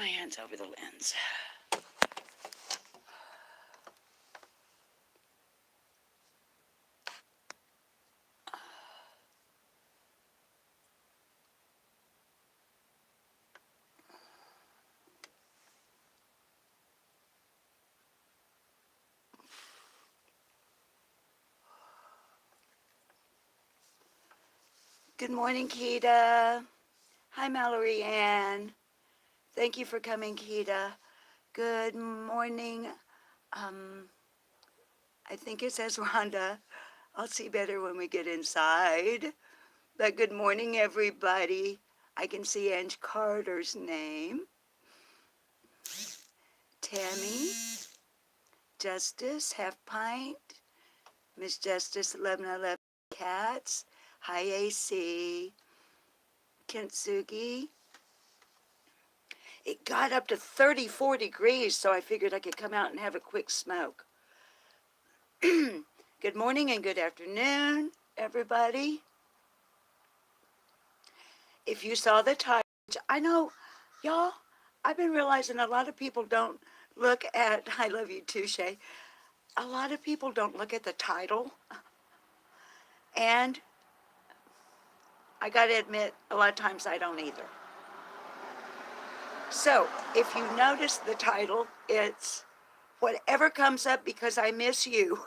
hands over the lens. Good morning, Keita. Hi, Mallory Ann. Thank you for coming, Keita. Good morning. I think it says Rhonda. I'll see better when we get inside. But good morning, everybody. I can see Ange Carter's name. Tammy. Justice, Half Pint. Miss Justice, 1111 Cats. Hi, AC. Kintsugi. It got up to 34 degrees, so I figured I could come out and have a quick smoke. Good morning and good afternoon, everybody. If you saw the title, I know, y'all, I've been realizing a lot of people don't look at, I love you too, Shay. A lot of people don't look at the title. And I got to admit, a lot of times I don't either. So, if you notice the title, it's Whatever Comes Up Because I Miss You.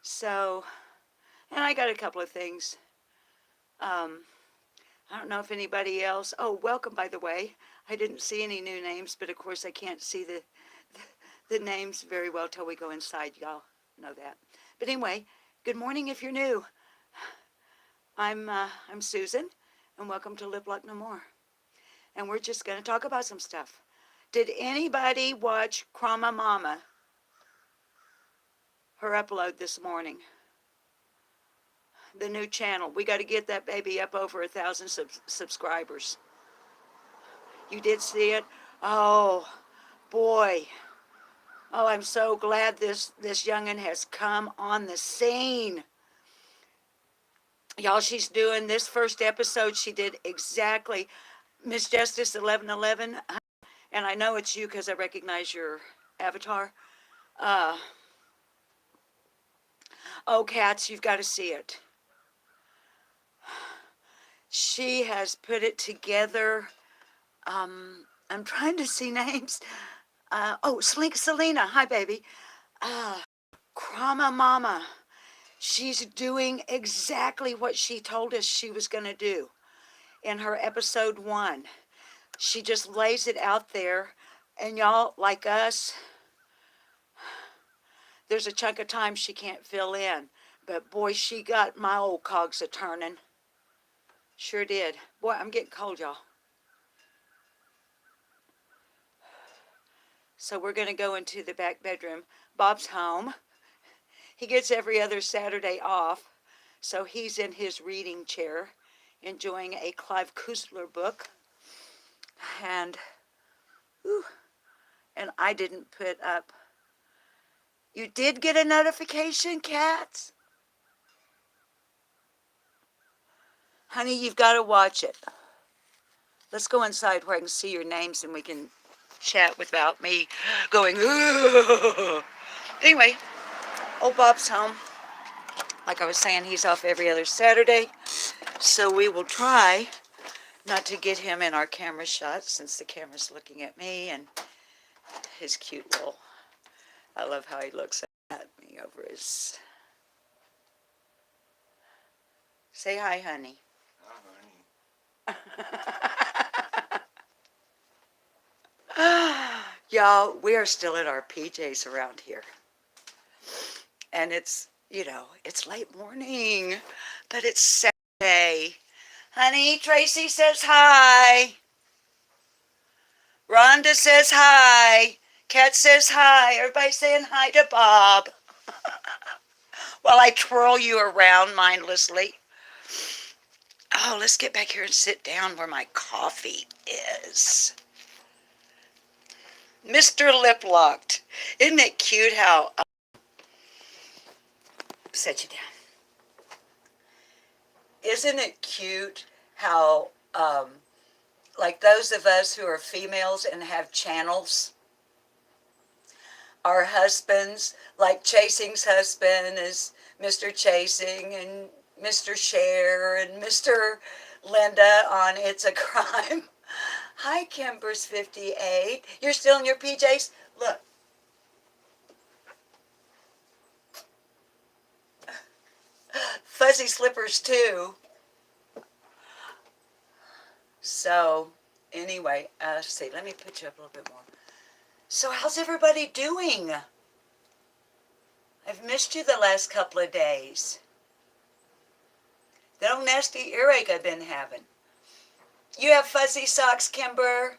So, and I got a couple of things. I don't know if anybody else, welcome, by the way. I didn't see any new names, but of course I can't see the names very well till we go inside. Y'all know that. But anyway, good morning if you're new. I'm Susan, and welcome to Lip Lock No More. And we're just going to talk about some stuff. Did anybody watch Krama Mama? Her upload this morning. The new channel. We got to get that baby up over 1,000 subscribers. You did see it? Oh, boy. Oh, I'm so glad this youngin' has come on the scene. Y'all, she's doing this first episode. She did exactly Miss Justice 1111. And I know it's you because I recognize your avatar. Oh, Cats, you've got to see it. She has put it together. I'm trying to see names. Slink Selena. Hi, baby. Krama Mama. She's doing exactly what she told us she was going to do in her episode 1. She just lays it out there. And y'all, like us, there's a chunk of time she can't fill in. But boy, she got my old cogs a-turning. Sure did. Boy, I'm getting cold, y'all. So we're going to go into the back bedroom. Bob's home. He gets every other Saturday off. So he's in his reading chair, enjoying a Clive Cussler book. And I didn't put up. You did get a notification, Cats? Honey, you've got to watch it. Let's go inside where I can see your names and we can chat without me going, ooh. Anyway, old Bob's home. Like I was saying, he's off every other Saturday. So we will try not to get him in our camera shot since the camera's looking at me and his cute little, I love how he looks at me over his. Say hi, honey. Y'all, we are still in our PJs around here. And it's, it's late morning, but it's Saturday. Honey, Tracy says hi. Rhonda says hi. Kat says hi. Everybody saying hi to Bob. While I twirl you around mindlessly. Oh, let's get back here and sit down where my coffee is. Mr. Lip Locked. Isn't it cute how... Set you down. Isn't it cute how Um, like those of us who are females and have channels, our husbands, like Chasing's husband is Mr. Chasing and Mr. Cher and Mr. Linda on It's a Crime. Hi, Kimber's 58. You're still in your PJs? Look. Fuzzy slippers too. So, anyway, let's see. Let me put you up a little bit more. So, how's everybody doing? I've missed you the last couple of days. That old nasty earache I've been having. You have fuzzy socks, Kimber.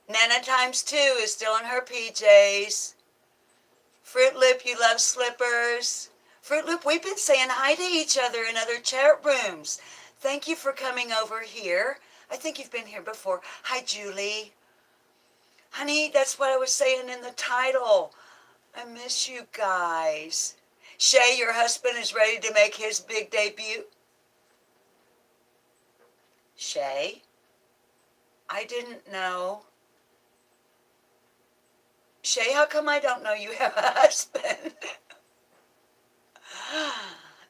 Nana times 2 is still in her PJs. Fruit Loop, you love slippers. Fruit Loop, we've been saying hi to each other in other chat rooms. Thank you for coming over here. I think you've been here before. Hi, Julie. Honey, that's what I was saying in the title. I miss you guys. Shay, your husband is ready to make his big debut. Shay, I didn't know. Shay, how come I don't know you have a husband?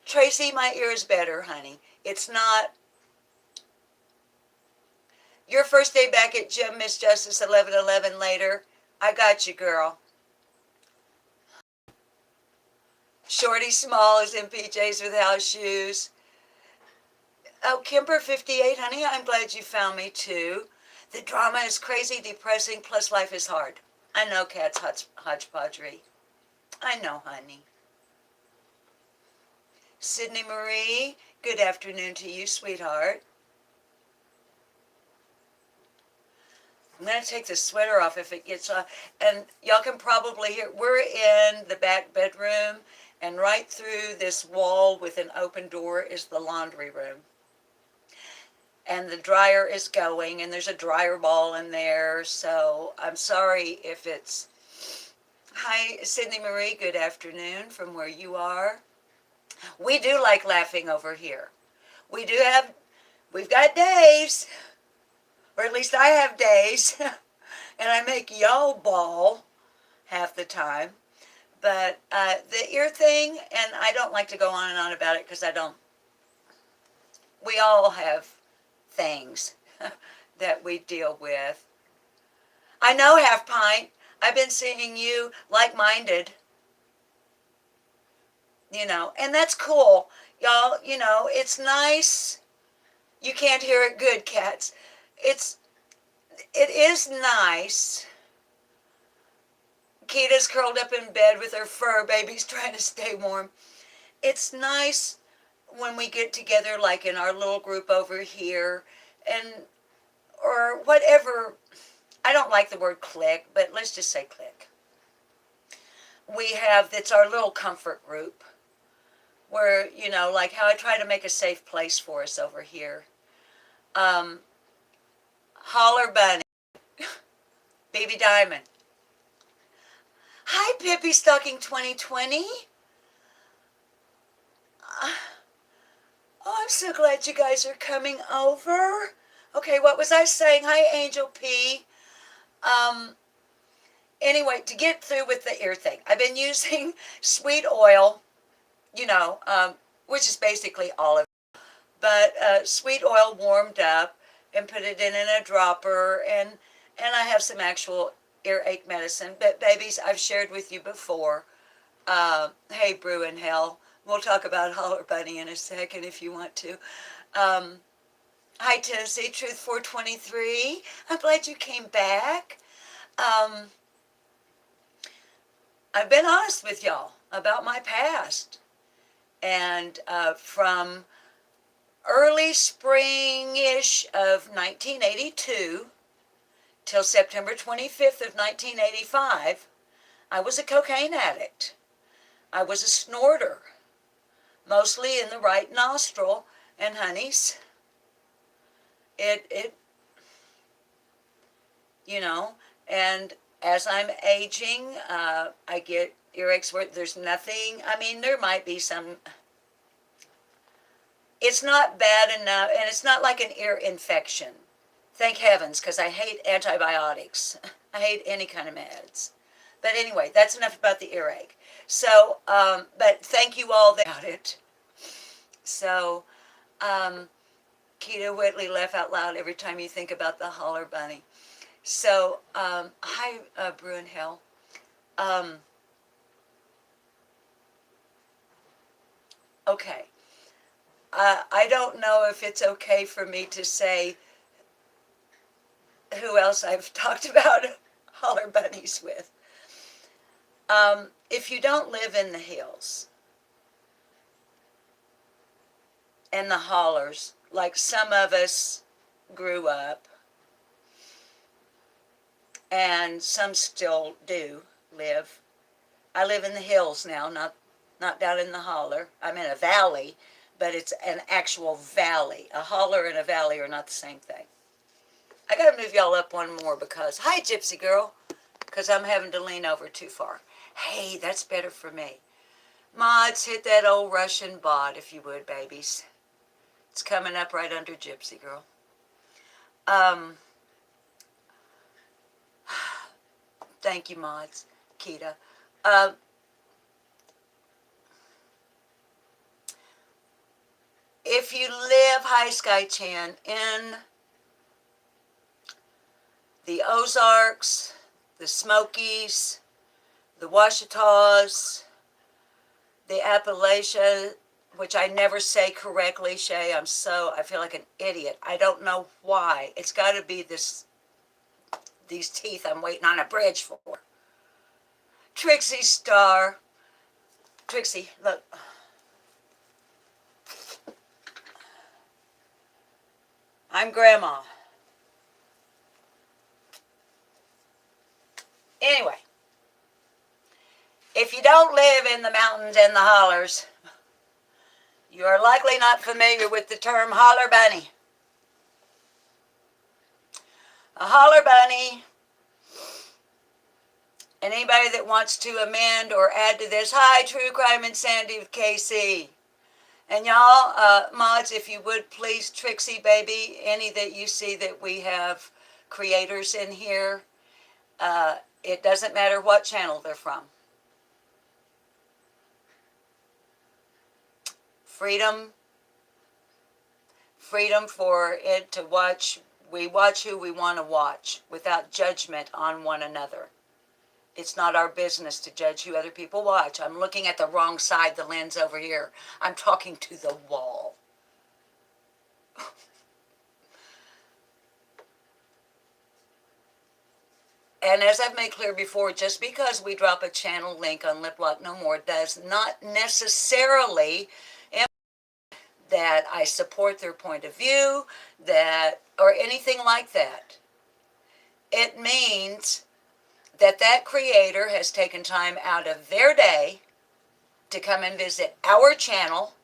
Tracy, my ear is better, honey. It's not. Your first day back at gym, Miss Justice 1111 later. I got you, girl. Shorty Small is in PJs with house shoes. Oh, Kimber 58, honey, I'm glad you found me too. The drama is crazy, depressing, plus life is hard. I know, Cat's hodgepodgery. I know, honey. Sydney Marie, good afternoon to you, sweetheart. I'm going to take the sweater off if it gets off. And y'all can probably hear, we're in the back bedroom, and right through this wall with an open door is the laundry room. And the dryer is going, and there's a dryer ball in there, so I'm sorry if it's... Hi, Sydney Marie, good afternoon from where you are. We do like laughing over here. We've got days, or at least I have days, and I make y'all bawl half the time. But the ear thing, and I don't like to go on and on about it because we all have things that we deal with. I know, Half Pint. I've been seeing you like-minded. And that's cool. Y'all, it's nice. You can't hear it good, cats. It is nice. Kita's curled up in bed with her fur babies trying to stay warm. It's nice when we get together, like in our little group over here, or whatever. I don't like the word clique, but let's just say clique. It's our little comfort group where, like how I try to make a safe place for us over here. Holler Bunny. Baby Diamond. Hi, Pippi Stocking 2020. Oh, I'm so glad you guys are coming over. Okay, what was I saying? Hi, Angel P. Anyway, to get through with the ear thing, I've been using sweet oil, which is basically olive, but sweet oil warmed up and put it in a dropper, and I have some actual earache medicine. But babies, I've shared with you before. Hey, Brew in Hell. We'll talk about Holler Bunny in a second if you want to. Hi, Tennessee Truth 423. I'm glad you came back. I've been honest with y'all about my past. And from early spring-ish of 1982 till September 25th of 1985, I was a cocaine addict. I was a snorter, mostly in the right nostril. And honeys, and as I'm aging, I get earaches where there's nothing. I mean, there might be some It's not bad enough, and it's not like an ear infection. Thank heavens, because I hate antibiotics. I hate any kind of meds. But anyway, that's enough about the earache. So, but thank you all about it. So, Keita Whitley, laugh out loud every time you think about the holler bunny. So, hi, Bruin Hell. Okay. I don't know if it's okay for me to say who else I've talked about holler bunnies with. If you don't live in the hills and the hollers, like some of us grew up, and some still do live. I live in the hills now, not down in the holler. I'm in a valley, but it's an actual valley. A holler and a valley are not the same thing. I gotta move y'all up one more because, hi, Gypsy girl, because I'm having to lean over too far. Hey, that's better for me. Mods, hit that old Russian bot if you would, babies. It's coming up right under Gypsy girl. Thank you, mods, Keita. If you live, hi Sky Chan, in the Ozarks, the Smokies, the Ouachitas, the Appalachia, which I never say correctly, Shay. I feel like an idiot. I don't know why. It's got to be these teeth I'm waiting on a bridge for. Trixie Star. Trixie, look. I'm Grandma. Anyway, if you don't live in the mountains and the hollers, you are likely not familiar with the term holler bunny. A holler bunny, and anybody that wants to amend or add to this, hi, True Crime Insanity with KC. And y'all, mods, if you would please, Trixie, baby, any that you see that we have creators in here, it doesn't matter what channel they're from. Freedom for it to watch. We watch who we want to watch without judgment on one another. It's not our business to judge who other people watch. I'm looking at the wrong side, the lens over here. I'm talking to the wall. And as I've made clear before, just because we drop a channel link on Lip Lock No More does not necessarily that I support their point of view, or anything like that. It means that creator has taken time out of their day to come and visit our channel.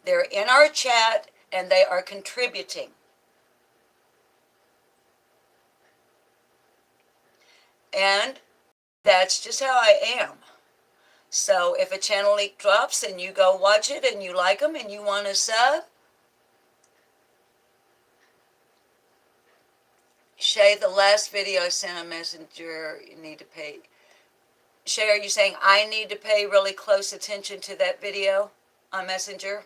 They're in our chat and they are contributing. And that's just how I am. So if a channel link drops and you go watch it and you like them and you want to sub, Shay, the last video I sent a messenger, you need to pay. Shay, are you saying I need to pay really close attention to that video on Messenger?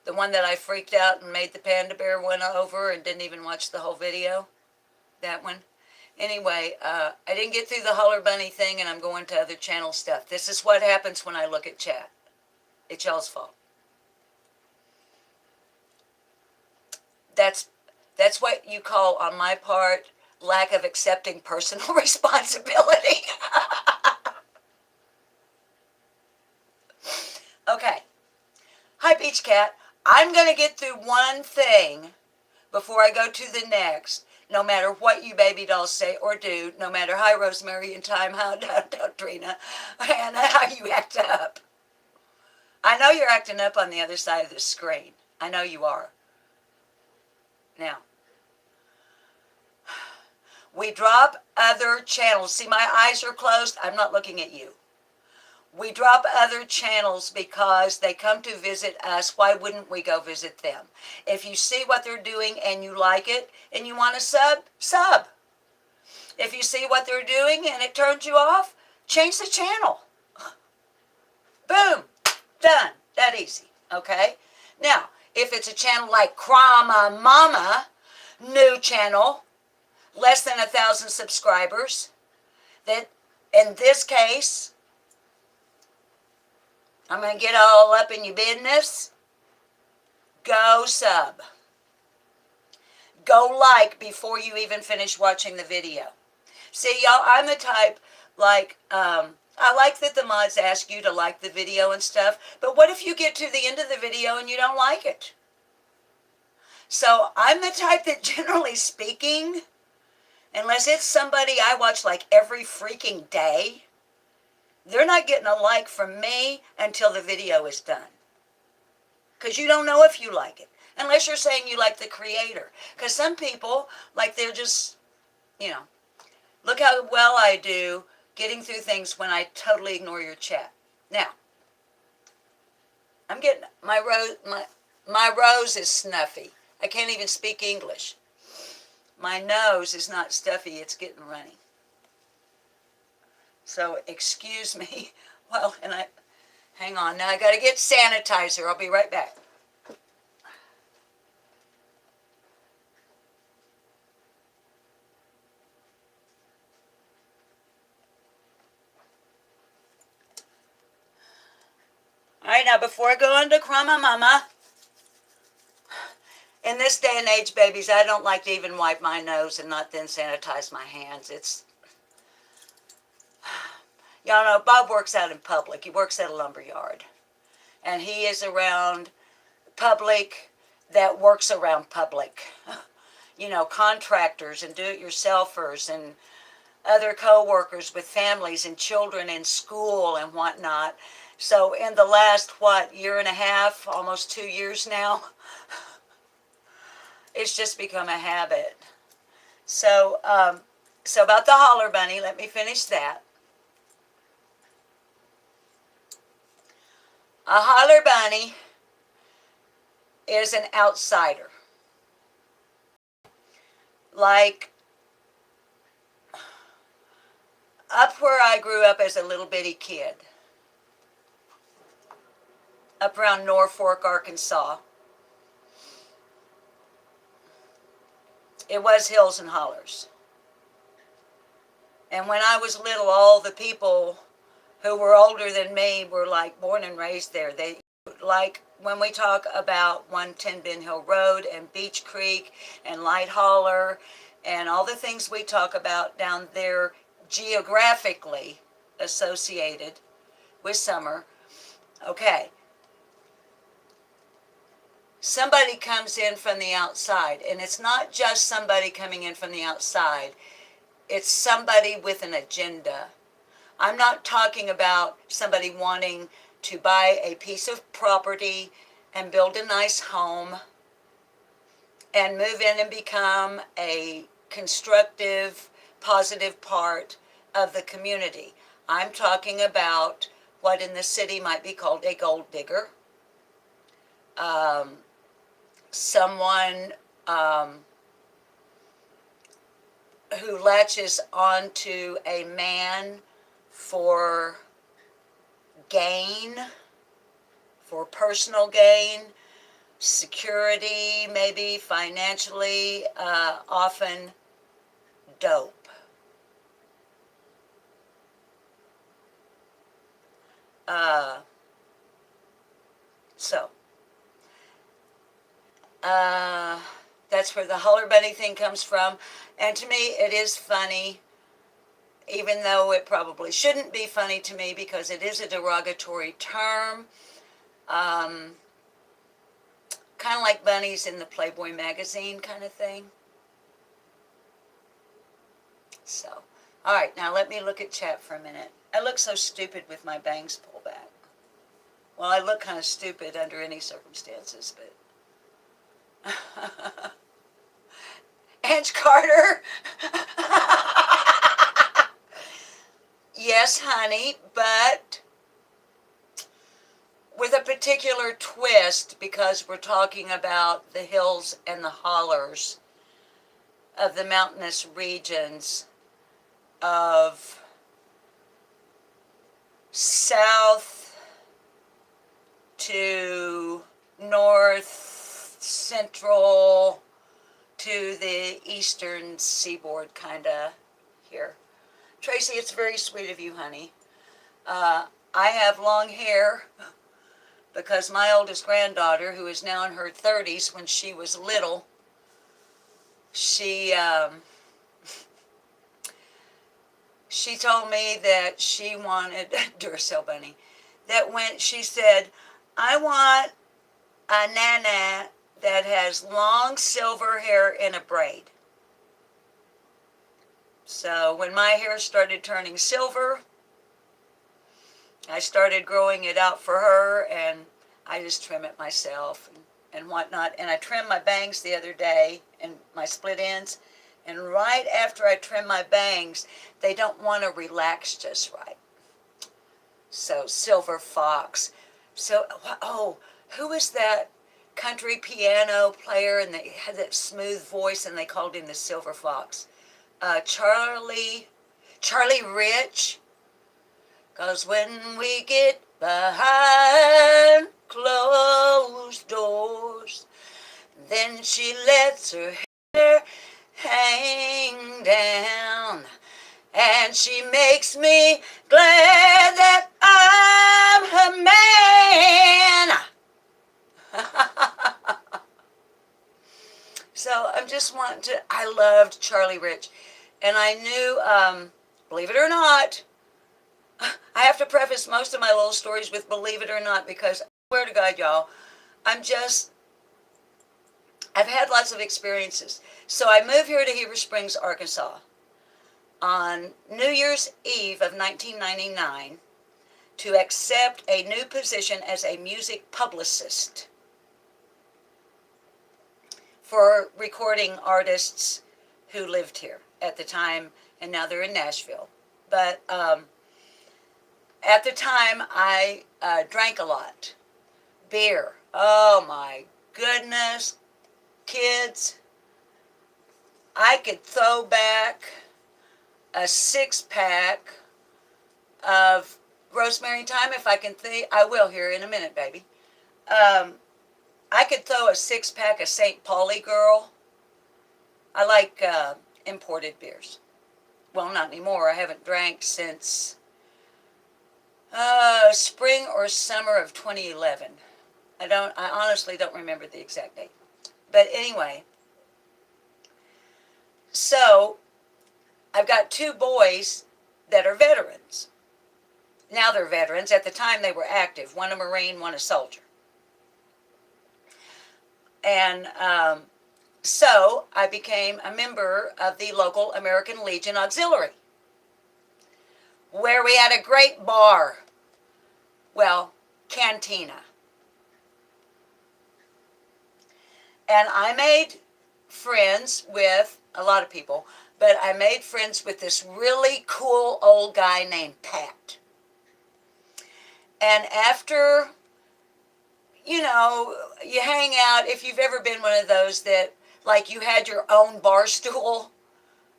The one that I freaked out and made the panda bear one over and didn't even watch the whole video? That one? Anyway, I didn't get through the Holler Bunny thing and I'm going to other channel stuff. This is what happens when I look at chat. It's y'all's fault. That's what you call, on my part, lack of accepting personal responsibility. Okay. Hi, Beach Cat. I'm going to get through one thing before I go to the next, no matter what you baby dolls say or do, no matter how Rosemary and Time, how Trina, and how you act up. I know you're acting up on the other side of the screen. I know you are. Now, we drop other channels. See, my eyes are closed. I'm not looking at you. We drop other channels because they come to visit us. Why wouldn't we go visit them? If you see what they're doing and you like it and you want to sub. If you see what they're doing and it turns you off, change the channel. Boom. Done. That easy. Okay? Now, if it's a channel like Krama Mama, new channel, less than 1,000 subscribers, that in this case, I'm going to get all up in your business. Go sub. Go like before you even finish watching the video. See, y'all, I'm the type, like, I like that the mods ask you to like the video and stuff, but what if you get to the end of the video and you don't like it? So I'm the type that, generally speaking, unless it's somebody I watch like every freaking day, they're not getting a like from me until the video is done. Because you don't know if you like it. Unless you're saying you like the creator. Because some people, like, they're just, you know, look how well I do getting through things when I totally ignore your chat. Now, I'm getting, my rose is snuffy. I can't even speak English. My nose is not stuffy, it's getting runny. So, excuse me. Well, hang on, now I gotta get sanitizer. I'll be right back. All right, now before I go on to Krama Mama, in this day and age, babies, I don't like to even wipe my nose and not then sanitize my hands. Y'all know, Bob works out in public. He works at a lumber yard. And he is around public that works around public. You know, contractors and do-it-yourselfers and other co-workers with families and children in school and whatnot. So in the last, year and a half, almost 2 years now, it's just become a habit. So, so about the holler bunny, let me finish that. A holler bunny is an outsider. Like, up where I grew up as a little bitty kid, up around Norfolk, Arkansas, it was hills and hollers. And when I was little, all the people who were older than me were like born and raised there. They, like when we talk about 110 Ben Hill Road and Beach Creek and Light Holler and all the things we talk about down there geographically associated with summer, okay, somebody comes in from the outside, and it's not just somebody coming in from the outside, it's somebody with an agenda. I'm not talking about somebody wanting to buy a piece of property and build a nice home and move in and become a constructive, positive part of the community. I'm talking about what in the city might be called a gold digger. Someone who latches onto a man for gain, for personal gain, security, maybe financially, often dope. That's where the holler bunny thing comes from. And to me, it is funny, even though it probably shouldn't be funny to me because it is a derogatory term. Kind of like bunnies in the Playboy magazine kind of thing. So, all right, now let me look at chat for a minute. I look so stupid with my bangs pulled back. Well, I look kind of stupid under any circumstances, but... Ange Carter? Yes, honey, but with a particular twist because we're talking about the hills and the hollers of the mountainous regions of south to north central to the eastern seaboard, kind of here. Tracy, it's very sweet of you, honey. I have long hair because my oldest granddaughter, who is now in her 30s, when she was little, she told me that she wanted Duracell Bunny. That when she said, I want a nana that has long silver hair in a braid. So when my hair started turning silver, I started growing it out for her, and I just trim it myself and whatnot. And I trimmed my bangs the other day and my split ends. And right after I trim my bangs, they don't want to relax just right. So Silver Fox. So, oh, who was that country piano player and they had that smooth voice and they called him the Silver Fox? Charlie Rich. 'Cause when we get behind closed doors, then she lets her hair hang down, and she makes me glad that I'm her man. So I'm just wanting to, I loved Charlie Rich, and I knew, believe it or not, I have to preface most of my little stories with believe it or not, because I swear to God, y'all, I've had lots of experiences. So I moved here to Heber Springs, Arkansas on New Year's Eve of 1999 to accept a new position as a music publicist for recording artists who lived here at the time, and now they're in Nashville. But at the time, I drank a lot. Beer. Oh my goodness. Kids, I could throw back a 6-pack of Rosemary Thyme if I can think. I will here in a minute, baby. I could throw a 6-pack of St. Pauli Girl. I like imported beers. Well, not anymore. I haven't drank since spring or summer of 2011. I honestly don't remember the exact date. But anyway, so I've got 2 boys that are veterans. Now they're veterans. At the time they were active. One a Marine, one a soldier. And so I became a member of the local American Legion Auxiliary, where we had a great bar. Well, cantina. And I made friends with a lot of people, but I made friends with this really cool old guy named Pat. And after, you hang out, if you've ever been one of those that, like, you had your own bar stool,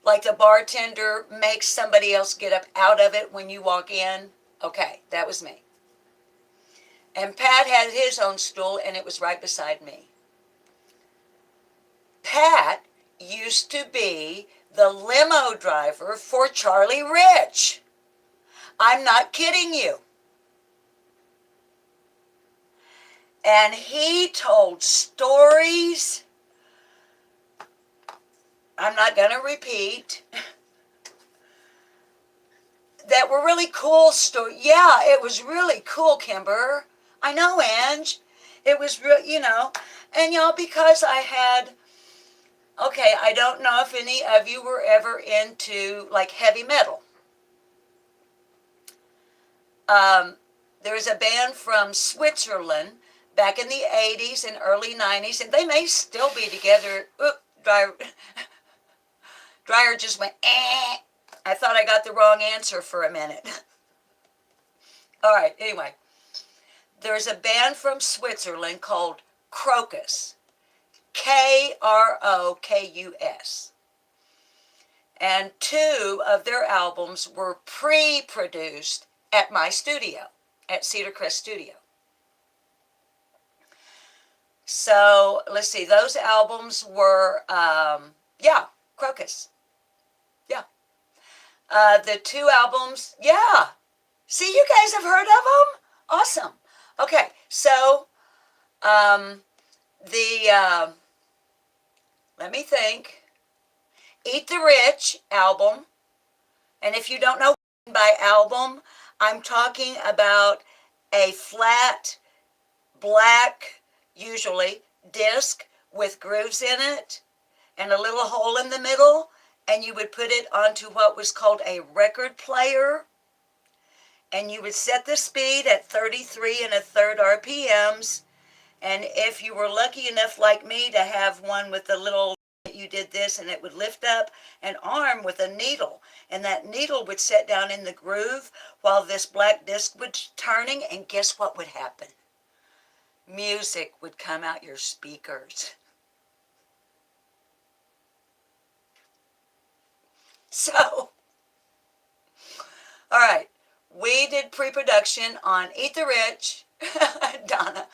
like the bartender makes somebody else get up out of it when you walk in. Okay, that was me. And Pat had his own stool, and it was right beside me. Pat used to be the limo driver for Charlie Rich. I'm not kidding you. And he told stories I'm not going to repeat that were really cool stories. Yeah, it was really cool, Kimber. I know, Ange. It was real, And y'all, because I had, okay, I don't know if any of you were ever into, like, heavy metal. There was a band from Switzerland back in the 80s and early 90s, and they may still be together. Oop, dryer just went, eh. I thought I got the wrong answer for a minute. All right, anyway. there's a band from Switzerland called Krokus, Krokus. And 2 of their albums were pre-produced at my studio, at Cedar Crest Studio. So, let's see, those albums were, Krokus. Yeah. The 2 albums, yeah. See, you guys have heard of them? Awesome. Okay, so, let me think. Eat the Rich album. And if you don't know by album, I'm talking about a flat, black, usually, disc with grooves in it and a little hole in the middle, and you would put it onto what was called a record player, and you would set the speed at 33 1/3 RPMs, and if you were lucky enough like me to have one with the little, you did this and it would lift up an arm with a needle, and that needle would set down in the groove while this black disc was turning, and guess what would happen? Music would come out your speakers. So, all right, we did pre-production on Eat the Rich, Donna,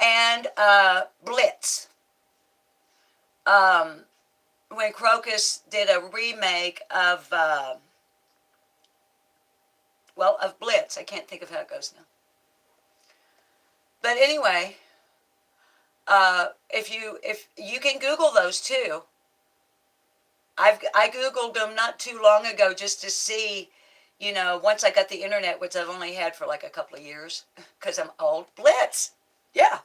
and Blitz. When Krokus did a remake of Blitz. I can't think of how it goes now. But anyway, if you can Google those too. I Googled them not too long ago just to see, once I got the internet, which I've only had for like a couple of years because I'm old. Blitz. Yeah.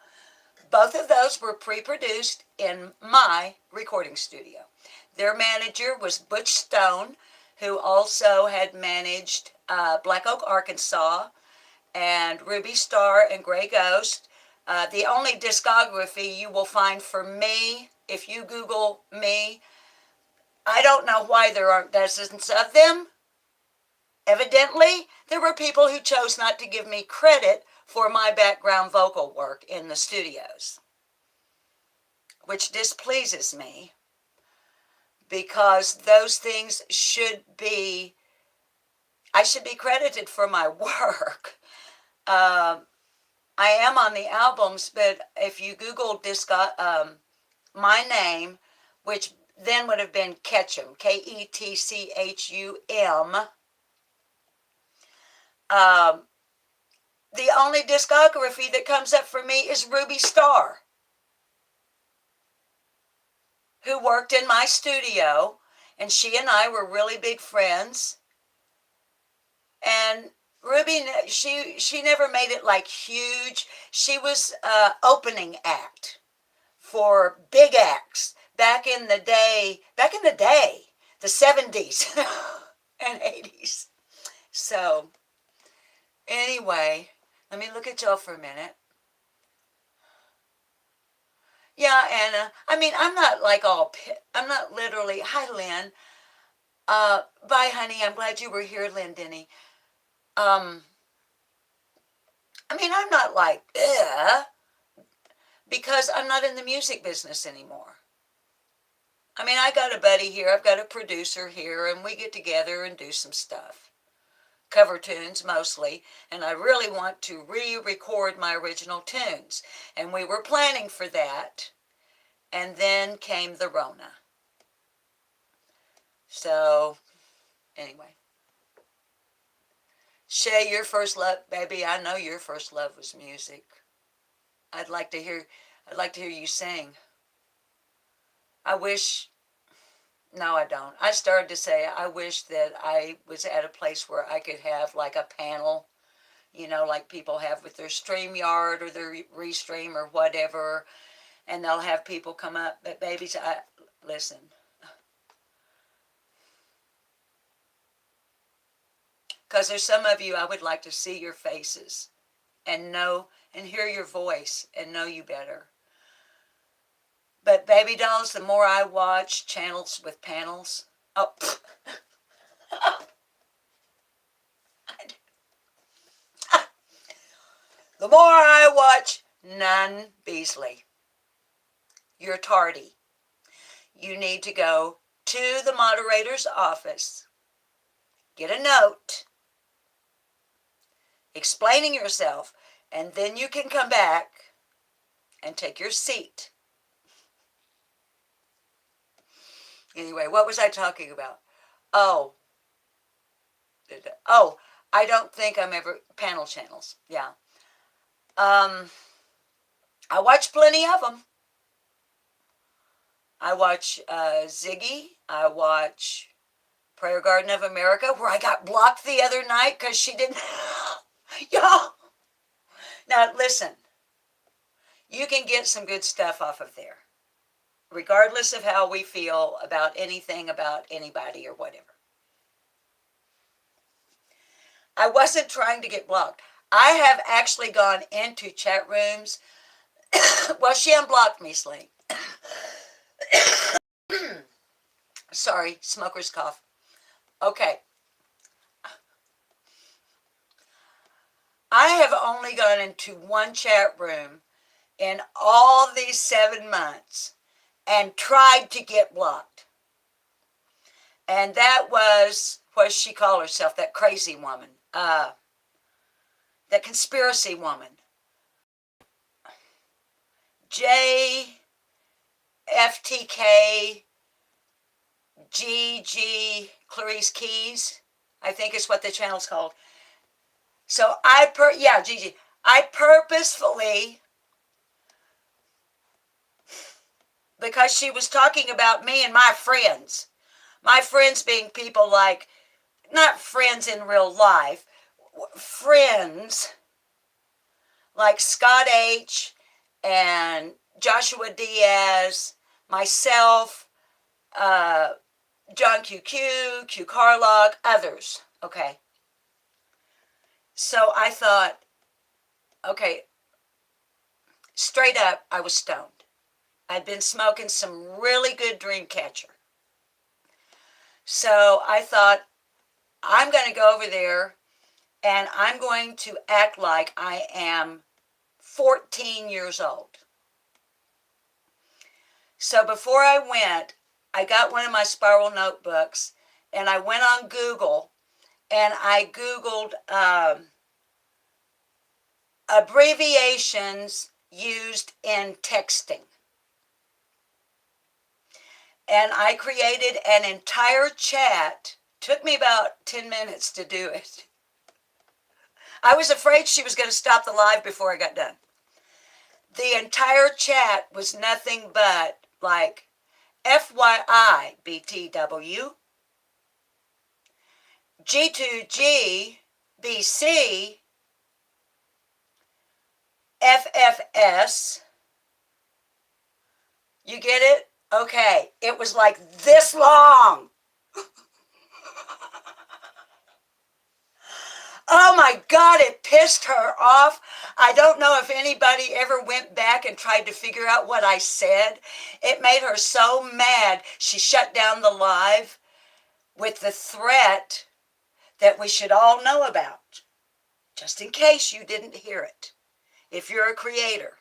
Both of those were pre-produced in my recording studio. Their manager was Butch Stone, who also had managed Black Oak, Arkansas, and Ruby Star and Grey Ghost. The only discography you will find for me, if you Google me, I don't know why there aren't dozens of them. Evidently, there were people who chose not to give me credit for my background vocal work in the studios, which displeases me, because those things I should be credited for my work. I am on the albums, but if you Google my name, which then would have been Ketchum, Ketchum, the only discography that comes up for me is Ruby Star, who worked in my studio, and she and I were really big friends. And Ruby, she never made it like huge. She was opening act for big acts back in the day, the 70s and 80s. So anyway, let me look at y'all for a minute. Yeah, Anna, I'm not I'm not literally, hi, Lynn. Bye, honey, I'm glad you were here, Lynn Denny. I'm not like, ugh, because I'm not in the music business anymore. I got a buddy here, I've got a producer here, and we get together and do some stuff. Cover tunes mostly, and I really want to re-record my original tunes. And we were planning for that, and then came the Rona. So, anyway. Shay, your first love, baby, I know your first love was music. I'd like to hear you sing. No, I don't. I started to say, I wish that I was at a place where I could have like a panel, like people have with their StreamYard or their Restream or whatever, and they'll have people come up. But babies, listen. Because there's some of you I would like to see your faces and know and hear your voice and know you better. But baby dolls, the more I watch channels with panels, The more I watch, none Beasley. You're tardy. You need to go to the moderator's office, get a note explaining yourself, and then you can come back and take your seat. Anyway, what was I talking about? Oh, I don't think I'm ever, panel channels, yeah. I watch plenty of them. I watch Ziggy. I watch Prayer Garden of America, where I got blocked the other night because she didn't. Y'all. Now, listen. You can get some good stuff off of there, regardless of how we feel about anything, about anybody, or whatever. I wasn't trying to get blocked. I have actually gone into chat rooms. Well, she unblocked me, Sling. Sorry, smoker's cough. Okay. I have only gone into one chat room in all these 7 months and tried to get blocked. And that was, what does she call herself? That crazy woman. That conspiracy woman. JFTK GG Clarice Keys, I think is what the channel's called. So Gigi. I purposefully, because she was talking about me and my friends being people like, not friends in real life, friends like Scott H. and Joshua Diaz, myself, John QQ, Q Carlock, others, okay? So I thought, okay, straight up, I was stoned. I'd been smoking some really good Dreamcatcher. So I thought, I'm going to go over there and I'm going to act like I am 14 years old. So before I went, I got one of my spiral notebooks and I went on Google and I Googled abbreviations used in texting. And I created an entire chat. Took me about 10 minutes to do it. I was afraid she was going to stop the live before I got done. The entire chat was nothing but like FYI BTW, G2G BC, FFS. You get it? Okay, it was like this long. Oh my God, it pissed her off. I don't know if anybody ever went back and tried to figure out what I said. It made her so mad, she shut down the live with the threat that we should all know about, just in case you didn't hear it. If you're a creator,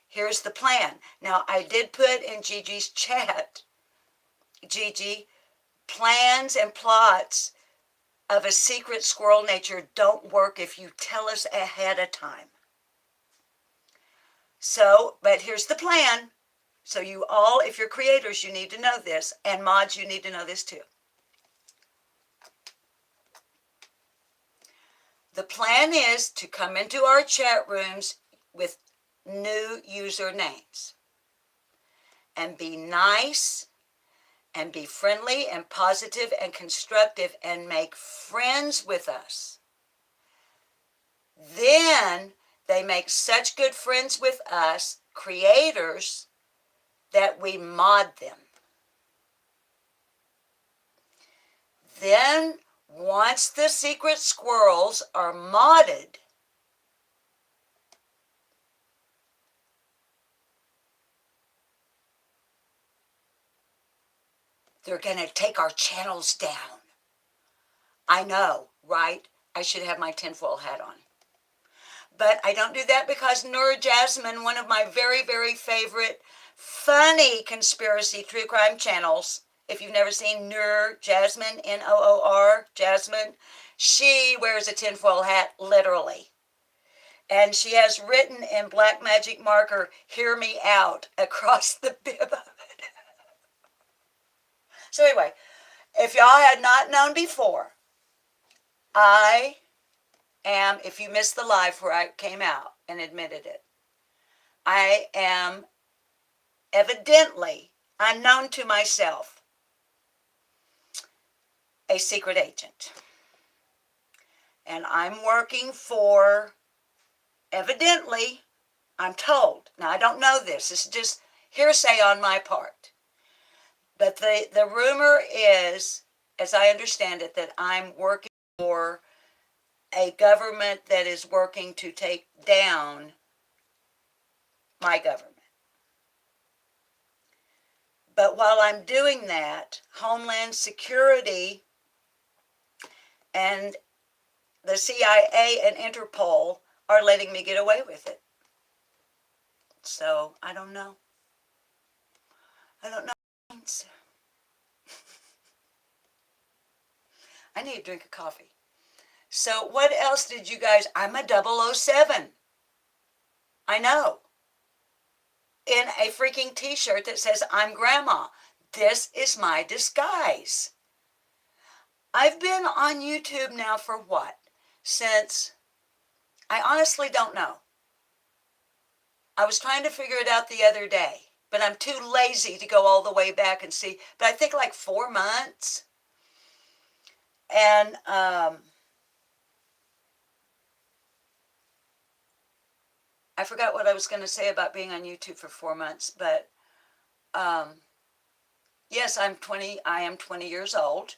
here's the plan. Now, I did put in Gigi's chat, Gigi, plans and plots of a secret squirrel nature don't work if you tell us ahead of time. So, but here's the plan. So you all, if you're creators, you need to know this, and mods, you need to know this too. The plan is to come into our chat rooms with new usernames and be nice and be friendly and positive and constructive and make friends with us. Then they make such good friends with us, creators, that we mod them. Then, once the secret squirrels are modded, they're going to take our channels down. I know, right? I should have my tinfoil hat on. But I don't do that because Noor Jasmine, one of my very, very favorite funny conspiracy true crime channels, if you've never seen Noor Jasmine, Noor Jasmine, she wears a tinfoil hat, literally. And she has written in black magic marker, "Hear me out," across the bib of it. So anyway, if y'all had not known before, I am, if you missed the live where I came out and admitted it, I am evidently, unknown to myself, a secret agent. And I'm working for, evidently, I'm told, now I don't know this is just hearsay on my part, but the rumor is, as I understand it, that I'm working for a government that is working to take down my government. But while I'm doing that, Homeland Security and the CIA and Interpol are letting me get away with it. So I don't know. I don't know. I need a drink of coffee. So what else did you guys, I'm a 007. I know. In a freaking t-shirt that says I'm grandma. This is my disguise. I've been on YouTube now for what? Since, I honestly don't know. I was trying to figure it out the other day, but I'm too lazy to go all the way back and see. But I think like 4 months. And I forgot what I was going to say about being on YouTube for 4 months, but yes, I am 20 years old.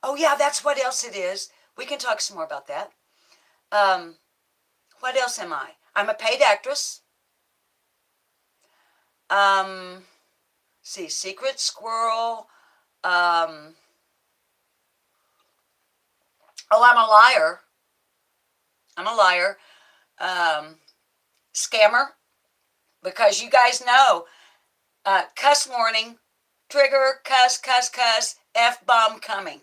Oh yeah, that's what else it is. We can talk some more about that. What else am I? I'm a paid actress. See, Secret Squirrel. Oh, I'm a liar. I'm a liar. Scammer. Because you guys know, cuss warning, trigger, cuss, cuss, cuss, F-bomb coming.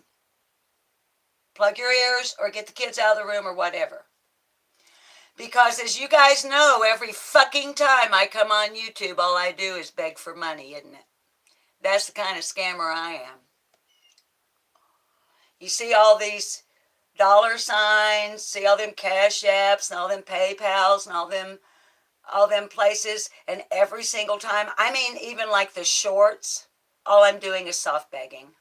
Plug your ears or get the kids out of the room or whatever. Because as you guys know, every fucking time I come on YouTube, all I do is beg for money, isn't it? That's the kind of scammer I am. You see all these dollar signs, see all them Cash Apps and all them PayPals and all them places, and every single time, I mean, even like the shorts, all I'm doing is soft begging.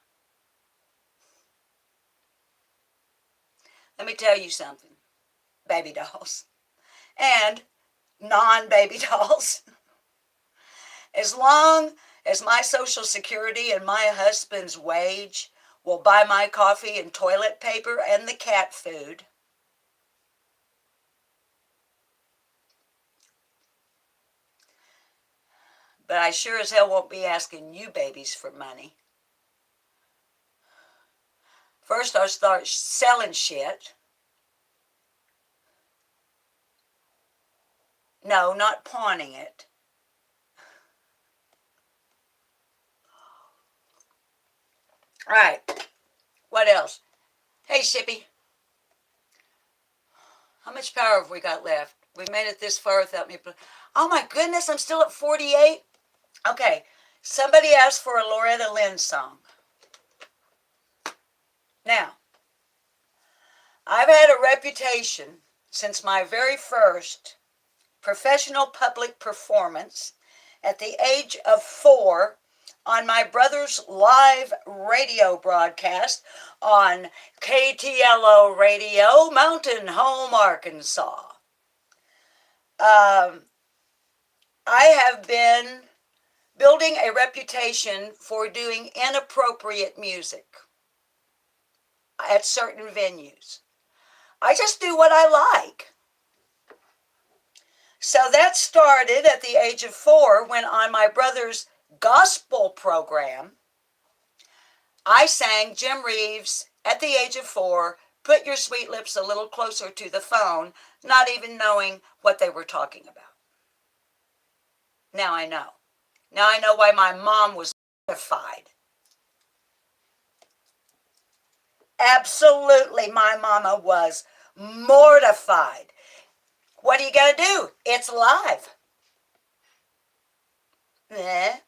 Let me tell you something. Baby dolls. And non-baby dolls. As long as my Social Security and my husband's wage will buy my coffee and toilet paper and the cat food, but I sure as hell won't be asking you babies for money. First, I'll start selling shit. No, not pawning it. All right. What else? Hey, Shippy. How much power have we got left? We've made it this far without me. Oh my goodness, I'm still at 48. Okay. Somebody asked for a Loretta Lynn song. Now, I've had a reputation since my very first professional public performance at the age of 4 on my brother's live radio broadcast on KTLO Radio, Mountain Home, Arkansas. I have been building a reputation for doing inappropriate music at certain venues. I just do what I like. So that started at the age of 4 when on my brother's gospel program, I sang Jim Reeves at the age of 4, put your sweet lips a little closer to the phone, not even knowing what they were talking about. Now I know. Now I know why my mom was mortified. Absolutely, my mama was mortified. What are you going to do? It's live. Eh?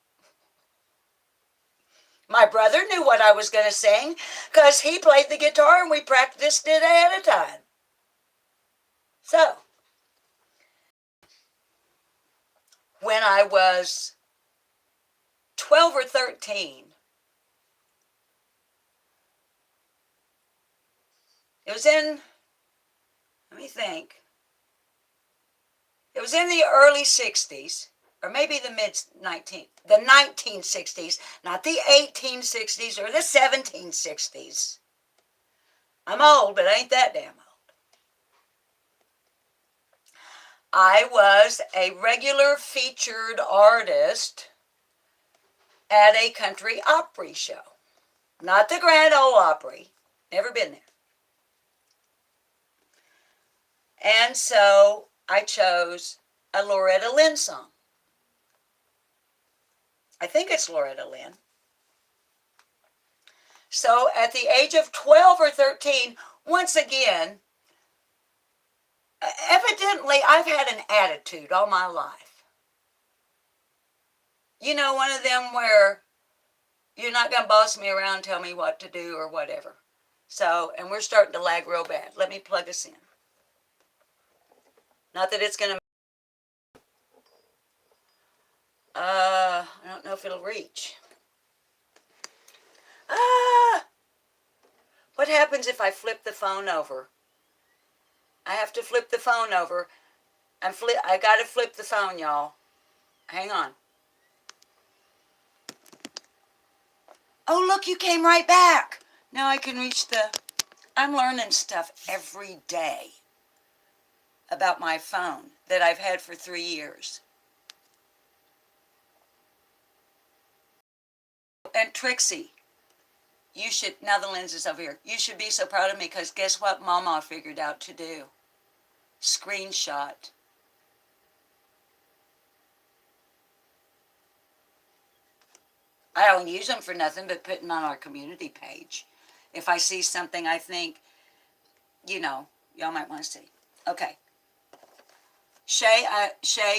My brother knew what I was going to sing because he played the guitar and we practiced it ahead of time. So, when I was 12 or 13, it was in, let me think, it was in the early 60s, or maybe the the 1960s, not the 1860s or the 1760s. I'm old, but I ain't that damn old. I was a regular featured artist at a country opry show. Not the Grand Ole Opry. Never been there. And so I chose a Loretta Lynn song. I think it's Loretta Lynn. So at the age of 12 or 13, once again, evidently I've had an attitude all my life. You know, one of them where you're not going to boss me around, tell me what to do or whatever. So, and we're starting to lag real bad. Let me plug us in. Not that it's going to... I don't know if it'll reach. What happens if I flip the phone over? I have to flip the phone over. I got to flip the phone, y'all. Hang on. Oh, look, you came right back. Now I can reach the... I'm learning stuff every day about my phone that I've had for 3 years. And Trixie, you should... Now the lens is over here. You should be so proud of me because guess what Mama figured out to do? Screenshot. I don't use them for nothing but putting on our community page. If I see something I think, you know, y'all might want to see. Okay. Shay,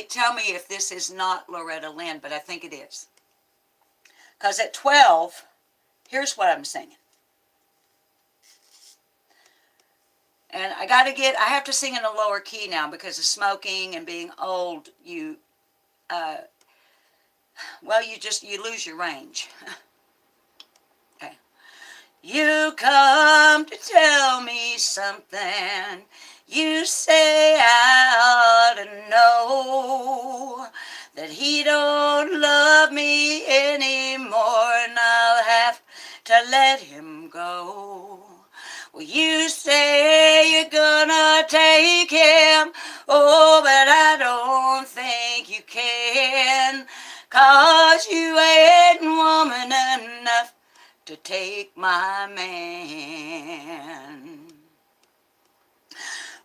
tell me if this is not Loretta Lynn, but I think it is. Because at 12, here's what I'm singing. And I have to sing in a lower key now because of smoking and being old. You lose your range. Okay. You come to tell me something. You say I ought to know that he don't love me anymore and I'll have to let him go. Well, you say you're gonna take him, oh, but I don't think you can, 'cause you ain't woman enough to take my man.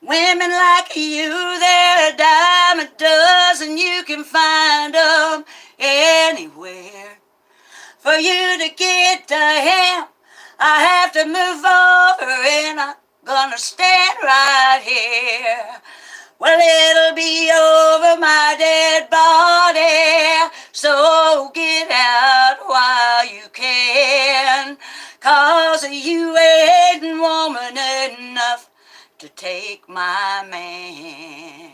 Women like you, they're a dime a dozen, you can find them anywhere. For you to get to him, I have to move over and I'm gonna stand right here. Well, it'll be over my dead body, so get out while you can, 'cause you ain't woman enough to take my man.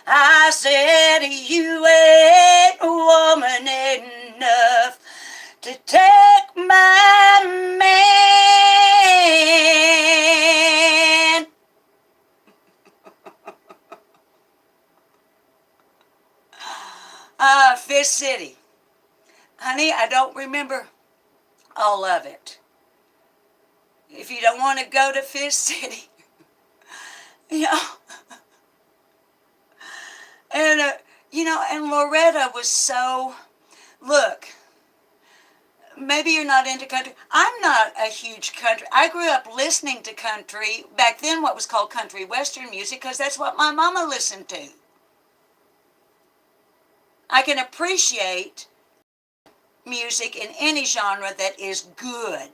I said you ain't woman enough to take my man. Fish City. Honey, I don't remember all of it. If you don't want to go to Fish City, you know. And, and Loretta was so, look, maybe you're not into country. I'm not a huge country. I grew up listening to country, back then what was called country western music, because that's what my mama listened to. I can appreciate music in any genre that is good.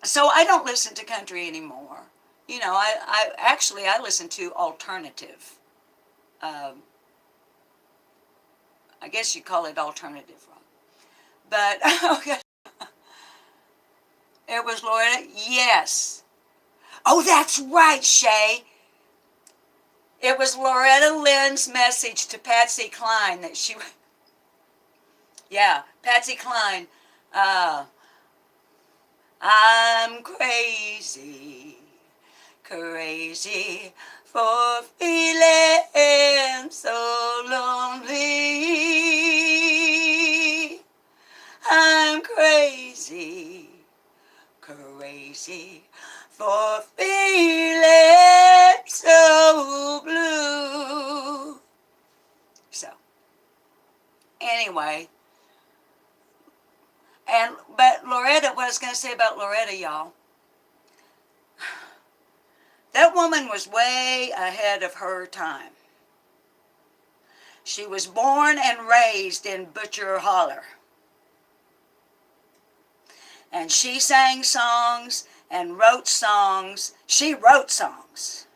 So I don't listen to country anymore. You know, I listen to alternative. Um, I guess you call it alternative rock. But okay, it was Loretta. Yes. Oh, that's right, Shay. It was Loretta Lynn's message to Patsy Cline that she. Yeah, Patsy Cline. Uh, I'm crazy, crazy for feeling so lonely. I'm crazy, crazy for feeling so blue. So, anyway, but Loretta, what I was going to say about Loretta, y'all, that woman was way ahead of her time. She was born and raised in Butcher Holler. And she sang songs and wrote songs. She wrote songs.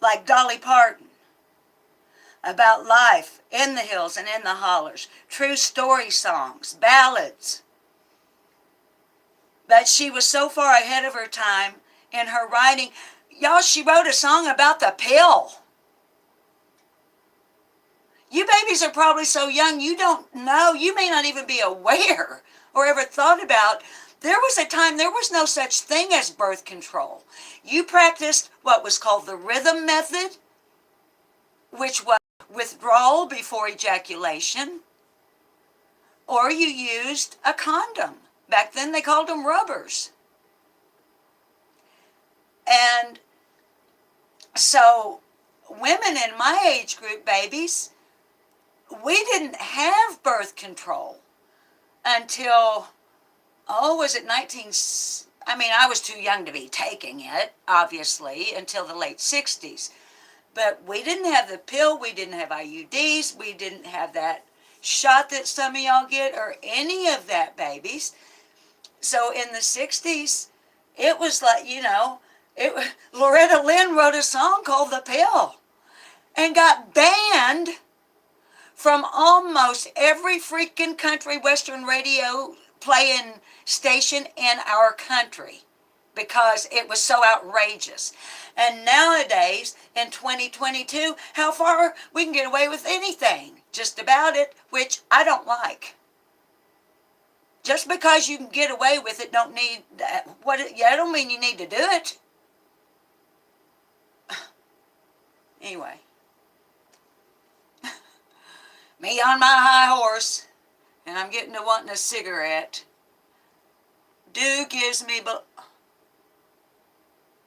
Like Dolly Parton. About life in the hills and in the hollers. True story songs. Ballads. But she was so far ahead of her time in her writing. Y'all, she wrote a song about the pill. You babies are probably so young you don't know. You may not even be aware or ever thought about. There was a time there was no such thing as birth control. You practiced what was called the rhythm method, which was withdrawal before ejaculation, or you used a condom. Back then they called them rubbers. And so women in my age group, babies, we didn't have birth control until, was it I was too young to be taking it, obviously, until the late 60s. But we didn't have the pill, we didn't have IUDs, we didn't have that shot that some of y'all get, or any of that, babies. So in the 60s, it was like, Loretta Lynn wrote a song called The Pill and got banned from almost every freaking country western radio playing station in our country because it was so outrageous. And nowadays, in 2022, how far we can get away with anything, just about it, which I don't like. Just because you can get away with it, don't mean you need to do it. Anyway. Me on my high horse, and I'm getting to wanting a cigarette. Dew gives me,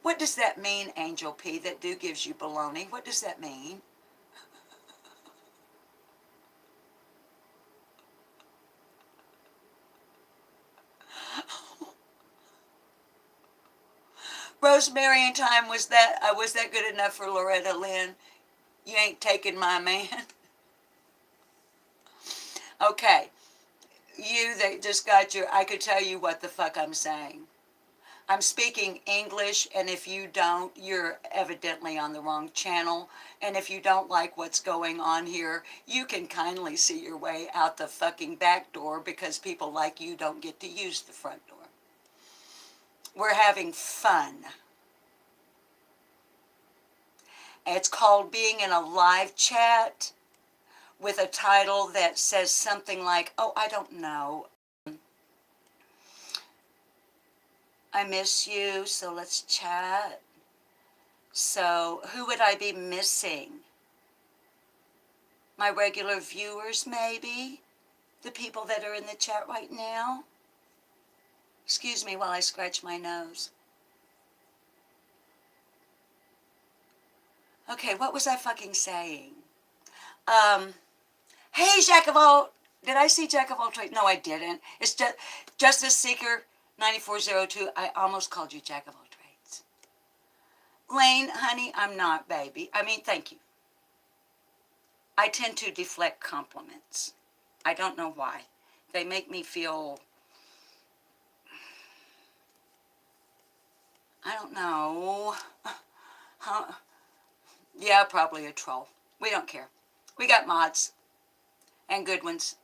what does that mean, Angel P, that dew gives you baloney? What does that mean? Rosemary and Thyme, was that good enough for Loretta Lynn? You ain't taking my man. Okay, you that just got I could tell you what the fuck I'm saying. I'm speaking English, and if you don't, you're evidently on the wrong channel. And if you don't like what's going on here, you can kindly see your way out the fucking back door, because people like you don't get to use the front door. We're having fun. It's called being in a live chat with a title that says something like, I don't know. I miss you, so let's chat. So who would I be missing? My regular viewers, maybe? The people that are in the chat right now? Excuse me while I scratch my nose. Okay, what was I fucking saying? Hey, Jack of all Did I see Jack of all trades? No, I didn't. It's just Justice Seeker 9402. I almost called you Jack of all trades. Lane, honey, I'm not, baby. I mean, thank you. I tend to deflect compliments. I don't know why. They make me feel, I don't know. Huh? Yeah, probably a troll. We don't care. We got mods and good ones.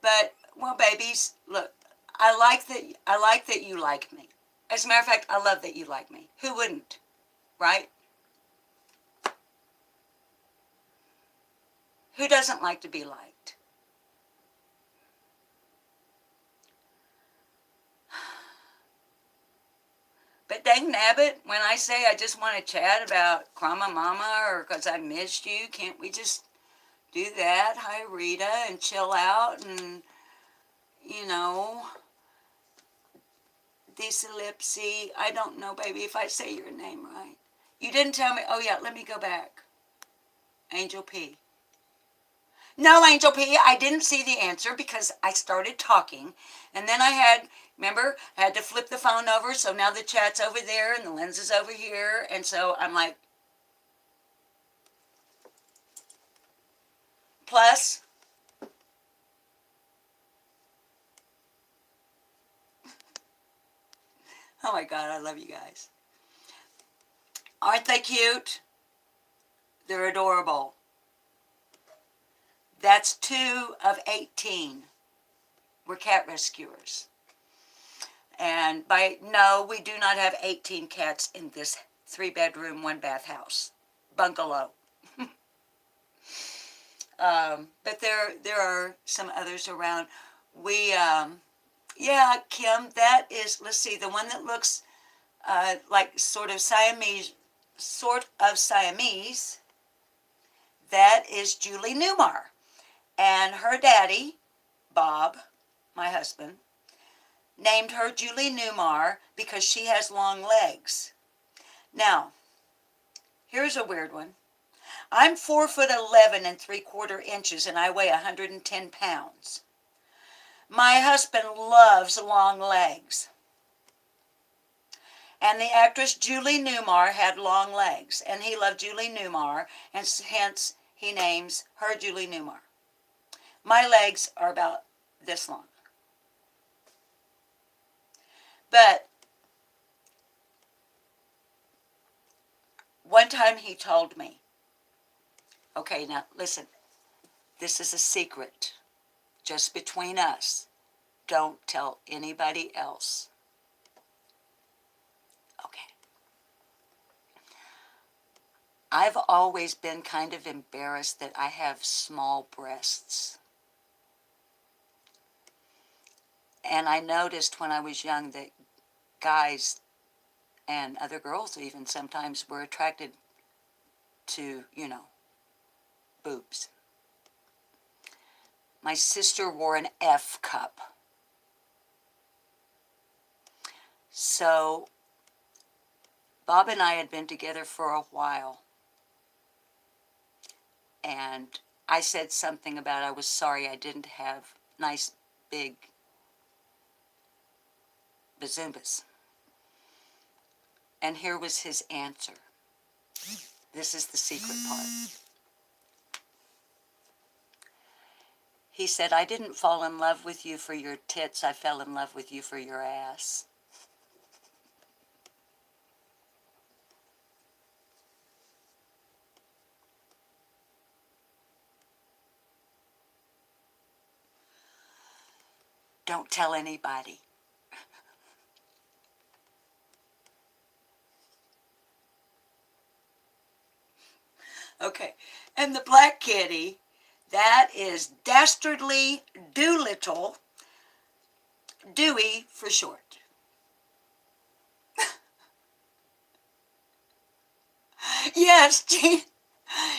But, well, babies, look, I like that you like me. As a matter of fact, I love that you like me. Who wouldn't, right? Who doesn't like to be liked? But dang nabbit, when I say I just want to chat about Krama Mama or because I missed you, can't we just do that? Hi, Rita, and chill out and, you know, Dyslipsy. I don't know, baby, if I say your name right. You didn't tell me. Oh, yeah, let me go back. Angel P. No, Angel P, I didn't see the answer because I started talking. And then I had, remember, I had to flip the phone over. So now the chat's over there and the lens is over here. And so I'm like, plus. Oh my God, I love you guys. Aren't they cute? They're adorable. That's 2 of 18. We're cat rescuers. And no, we do not have 18 cats in this 3-bedroom, 1-bath house. Bungalow. But there are some others around. We, yeah, Kim, that is, let's see, the one that looks like sort of Siamese, that is Julie Newmar. And her daddy, Bob, my husband, named her Julie Newmar because she has long legs. Now, here's a weird one. I'm 4'11" 3/4" and I weigh 110 pounds. My husband loves long legs. And the actress Julie Newmar had long legs, and he loved Julie Newmar, and hence he names her Julie Newmar. My legs are about this long. But one time he told me, okay, now listen, this is a secret, just between us. Don't tell anybody else. Okay. I've always been kind of embarrassed that I have small breasts. And I noticed when I was young that guys and other girls even sometimes were attracted to, you know, boobs. My sister wore an F cup. So Bob and I had been together for a while. And I said something about I was sorry I didn't have nice big bazoombas. And here was his answer. This is the secret part. He said, I didn't fall in love with you for your tits. I fell in love with you for your ass. Don't tell anybody. Okay, and the black kitty, that is Dastardly Doolittle, Dewey for short. Yes, Gene.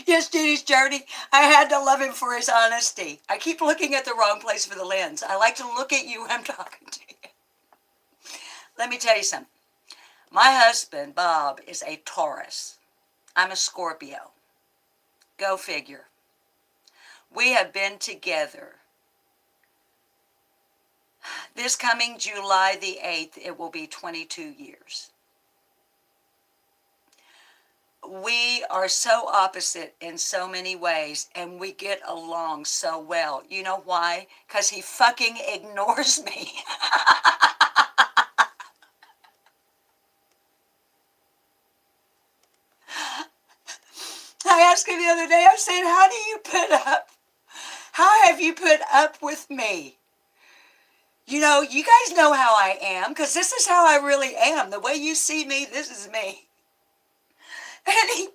Yes, Jeannie's Journey. I had to love him for his honesty. I keep looking at the wrong place for the lens. I like to look at you when I'm talking to you. Let me tell you something. My husband, Bob, is a Taurus. I'm a Scorpio. Go figure. We have been together. This coming July the 8th, it will be 22 years. We are so opposite in so many ways, and we get along so well. You know why? Because he fucking ignores me. I asked him the other day, I said, how have you put up with me? You know, you guys know how I am, because this is how I really am. The way you see me, this is me. And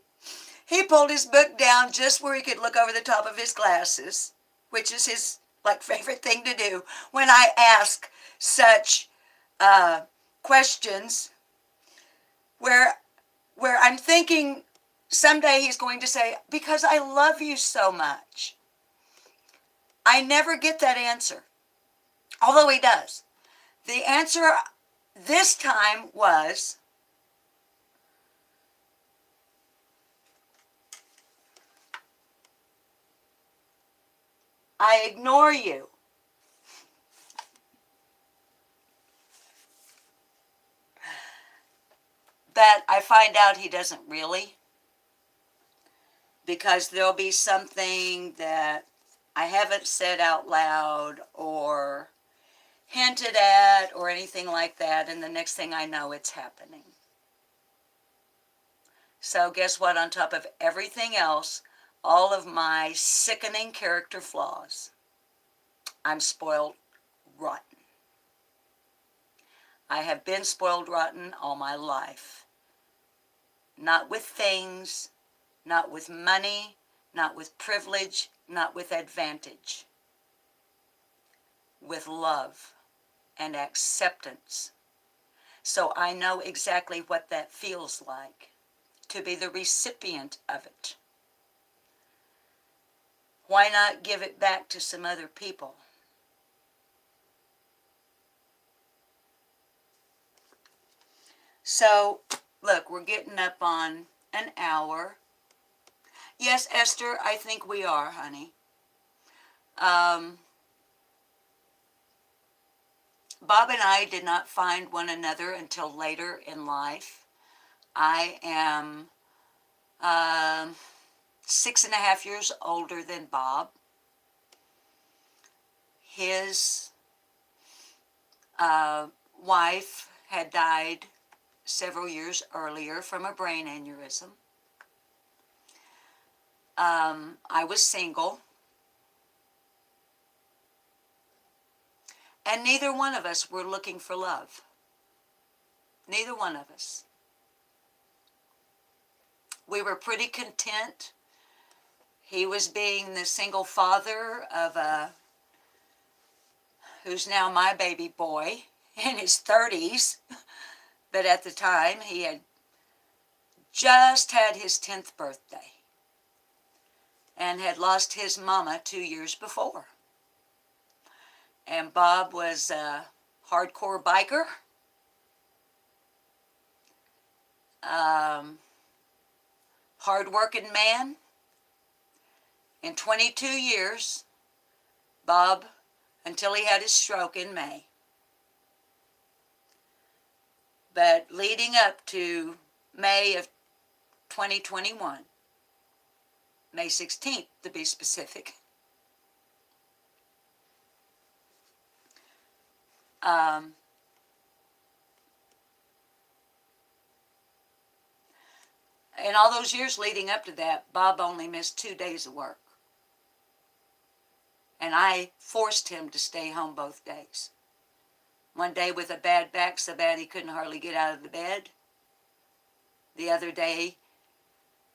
he pulled his book down just where he could look over the top of his glasses, which is his favorite thing to do when I ask such questions where I'm thinking someday he's going to say, because I love you so much. I never get that answer, although he does. The answer this time was, I ignore you. But I find out he doesn't really, because there'll be something that I haven't said out loud or hinted at or anything like that, and the next thing I know, it's happening. So guess what? On top of everything else, all of my sickening character flaws, I'm spoiled rotten. I have been spoiled rotten all my life. Not with things, not with money, not with privilege, not with advantage. With love and acceptance. So I know exactly what that feels like, to be the recipient of it. Why not give it back to some other people? So, look, we're getting up on an hour. Yes, Esther, I think we are, honey. Bob and I did not find one another until later in life. I am 6.5 years older than Bob. His wife had died several years earlier from a brain aneurysm. I was single. And neither one of us were looking for love. Neither one of us. We were pretty content. He was being the single father of who's now my baby boy in his 30s. But at the time, he had just had his 10th birthday and had lost his mama 2 years before. And Bob was a hardcore biker. Hard-working man. In 22 years, Bob, until he had his stroke in May. But leading up to May of 2021, May 16th to be specific, in all those years leading up to that, Bob only missed 2 days of work. And I forced him to stay home both days. One day with a bad back, so bad he couldn't hardly get out of the bed. The other day,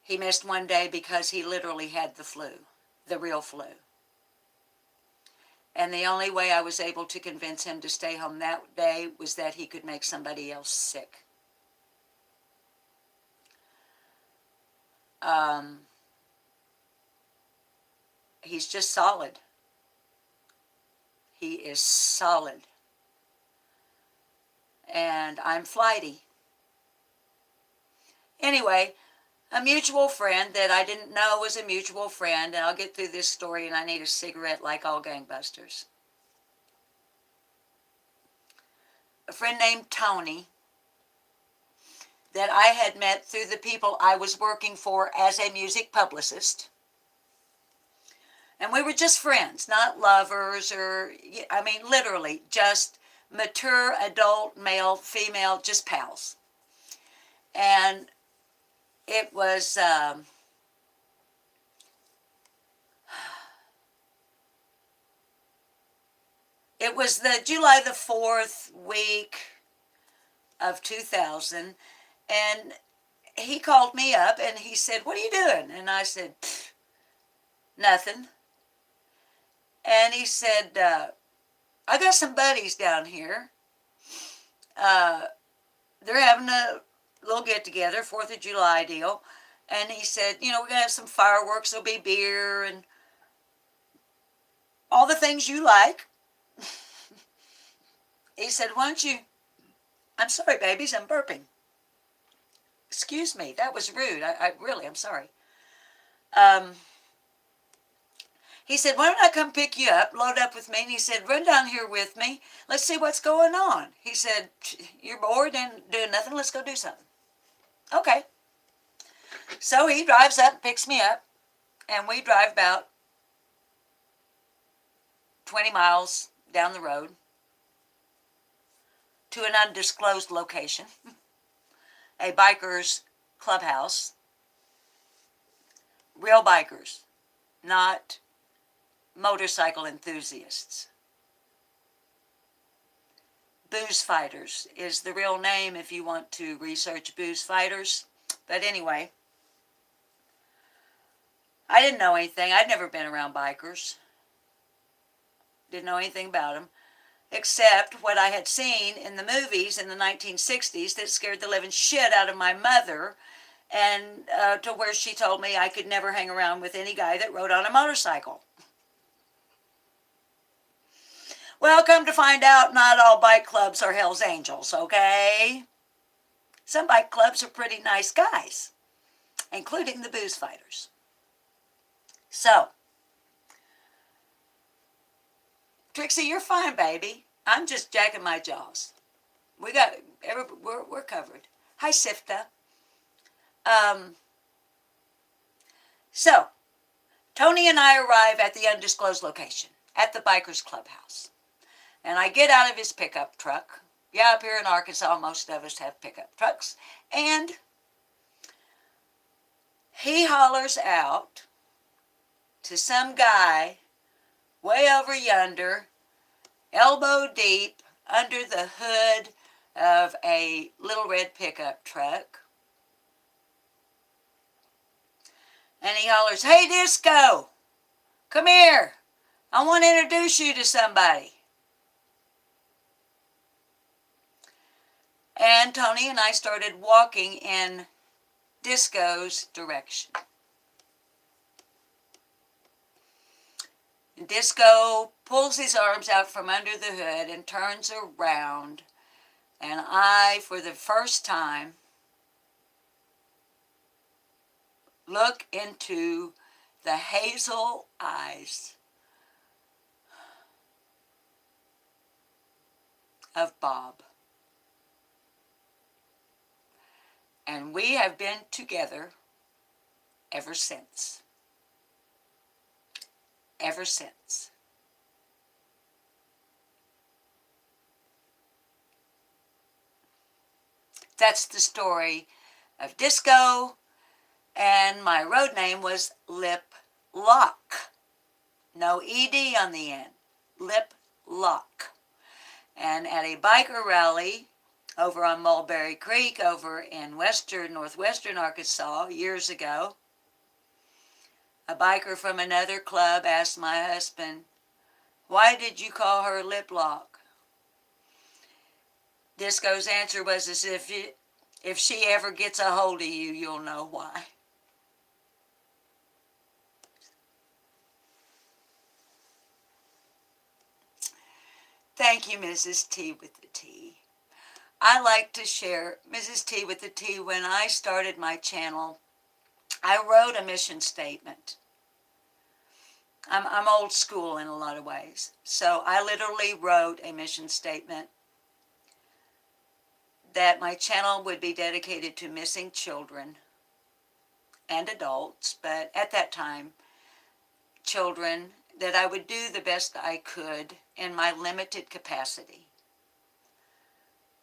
he missed one day because he literally had the flu, the real flu. And the only way I was able to convince him to stay home that day was that he could make somebody else sick. He's just solid. He is solid. And I'm flighty. Anyway, A mutual friend that I didn't know was a mutual friend, and I'll get through this story, and I need a cigarette like all gangbusters. A friend named Tony that I had met through the people I was working for as a music publicist. And we were just friends, not lovers or, I mean, literally just mature, adult, male, female, just pals. And it was, it was the July the 4th week of 2000, and he called me up and he said, "What are you doing?" And I said, "Nothing." And he said, "I got some buddies down here. Uh, they're having a little get-together, 4th of July deal." And he said, "We're going to have some fireworks. There'll be beer and all the things you like." He said, "Why don't you—" I'm sorry, babies, I'm burping. Excuse me, that was rude. I'm sorry. He said, "Why don't I come pick you up, load up with me?" And he said, "Run down here with me. Let's see what's going on." He said, "You're bored and doing nothing. Let's go do something." Okay. So he drives up and picks me up, and we drive about 20 miles down the road to an undisclosed location, a biker's clubhouse. Real bikers, not motorcycle enthusiasts. Booze fighters is the real name if you want to research booze fighters. But anyway, I didn't know anything. I'd never been around bikers. Didn't know anything about them, except what I had seen in the movies in the 1960s that scared the living shit out of my mother, and to where she told me I could never hang around with any guy that rode on a motorcycle. Well, come to find out, not all bike clubs are Hell's Angels, okay? Some bike clubs are pretty nice guys, including the booze fighters. So, Trixie, you're fine, baby. I'm just jacking my jaws. We're covered. Hi, Sifta. So, Tony and I arrive at the undisclosed location, at the Bikers Clubhouse. And I get out of his pickup truck. Yeah, up here in Arkansas, most of us have pickup trucks. And he hollers out to some guy way over yonder, elbow deep, under the hood of a little red pickup truck. And he hollers, "Hey, Disco, come here. I want to introduce you to somebody." And Tony and I started walking in Disco's direction. And Disco pulls his arms out from under the hood and turns around. And I, for the first time, look into the hazel eyes of Bob. And we have been together ever since. Ever since. That's the story of Disco, and my road name was Lip Lock. No ED on the end. Lip Lock. And at a biker rally over on Mulberry Creek over in northwestern Arkansas years ago, a biker from another club asked my husband, "Why did you call her Lip Lock?" Disco's answer was, as if she ever gets a hold of you, you'll know why. Thank you, Mrs. T with the T. I like to share Mrs. T with the T. When I started my channel I wrote a mission statement. I'm old school in a lot of ways. So I literally wrote a mission statement that my channel would be dedicated to missing children and adults, but at that time, children, that I would do the best I could in my limited capacity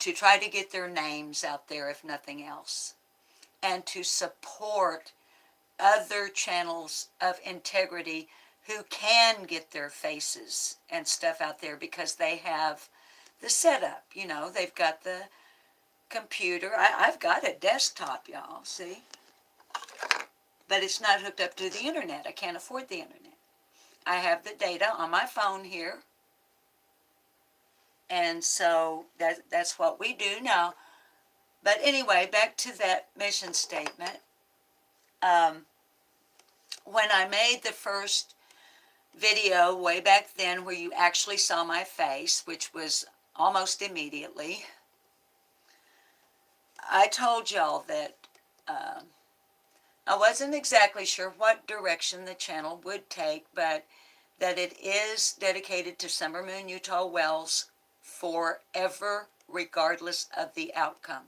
to try to get their names out there, if nothing else, and to support other channels of integrity who can get their faces and stuff out there because they have the setup. You know, they've got the computer. I've got a desktop, y'all, see? But it's not hooked up to the internet. I can't afford the internet. I have the data on my phone here. And so that's what we do now. But anyway, back to that mission statement. When I made the first video way back then where you actually saw my face, which was almost immediately, I told y'all that I wasn't exactly sure what direction the channel would take, but that it is dedicated to Summer Moon Utah Wells forever, regardless of the outcome.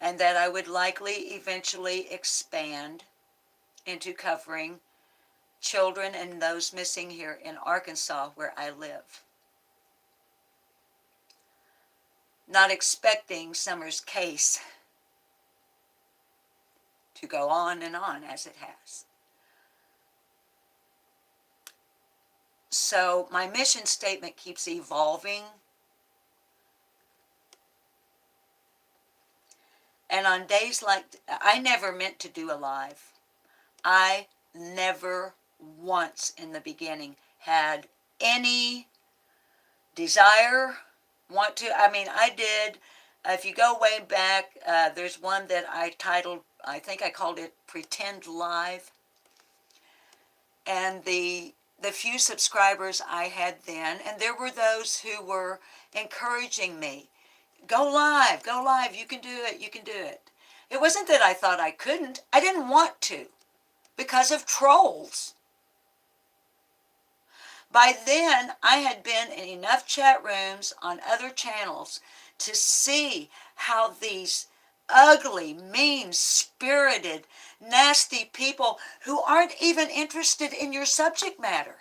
And that I would likely eventually expand into covering children and those missing here in Arkansas where I live. Not expecting Summer's case to go on and on as it has. So my mission statement keeps evolving. And on days like, I never meant to do a live. I never once in the beginning had any desire, want to. I mean, I did, if you go way back, there's one that I titled, I think I called it Pretend Live. And the few subscribers I had then, and there were those who were encouraging me, go live, you can do it, you can do it. It wasn't that I thought I couldn't, I didn't want to, because of trolls. By then, I had been in enough chat rooms on other channels to see how these ugly, mean-spirited, nasty people who aren't even interested in your subject matter.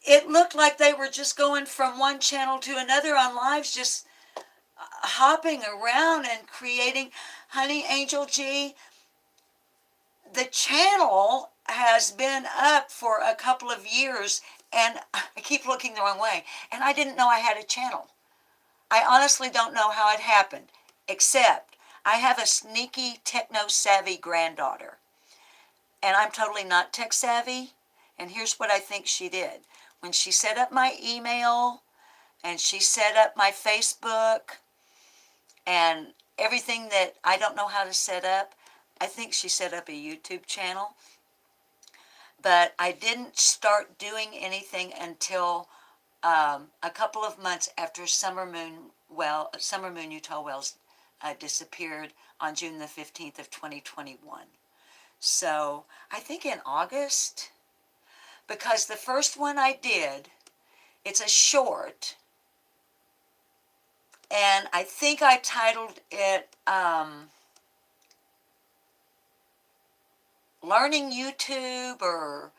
It looked like they were just going from one channel to another on lives, just hopping around and creating. Honey, Angel G, the channel has been up for a couple of years, and I keep looking the wrong way, and I didn't know I had a channel. I honestly don't know how it happened, except I have a sneaky techno-savvy granddaughter, and I'm totally not tech-savvy, and here's what I think she did. When she set up my email, and she set up my Facebook, and everything that I don't know how to set up, I think she set up a YouTube channel. But I didn't start doing anything until a couple of months after Summer Moon Utah Wells disappeared on June the 15th of 2021. So I think in August, because the first one I did, it's a short, and I think I titled it Learning YouTube or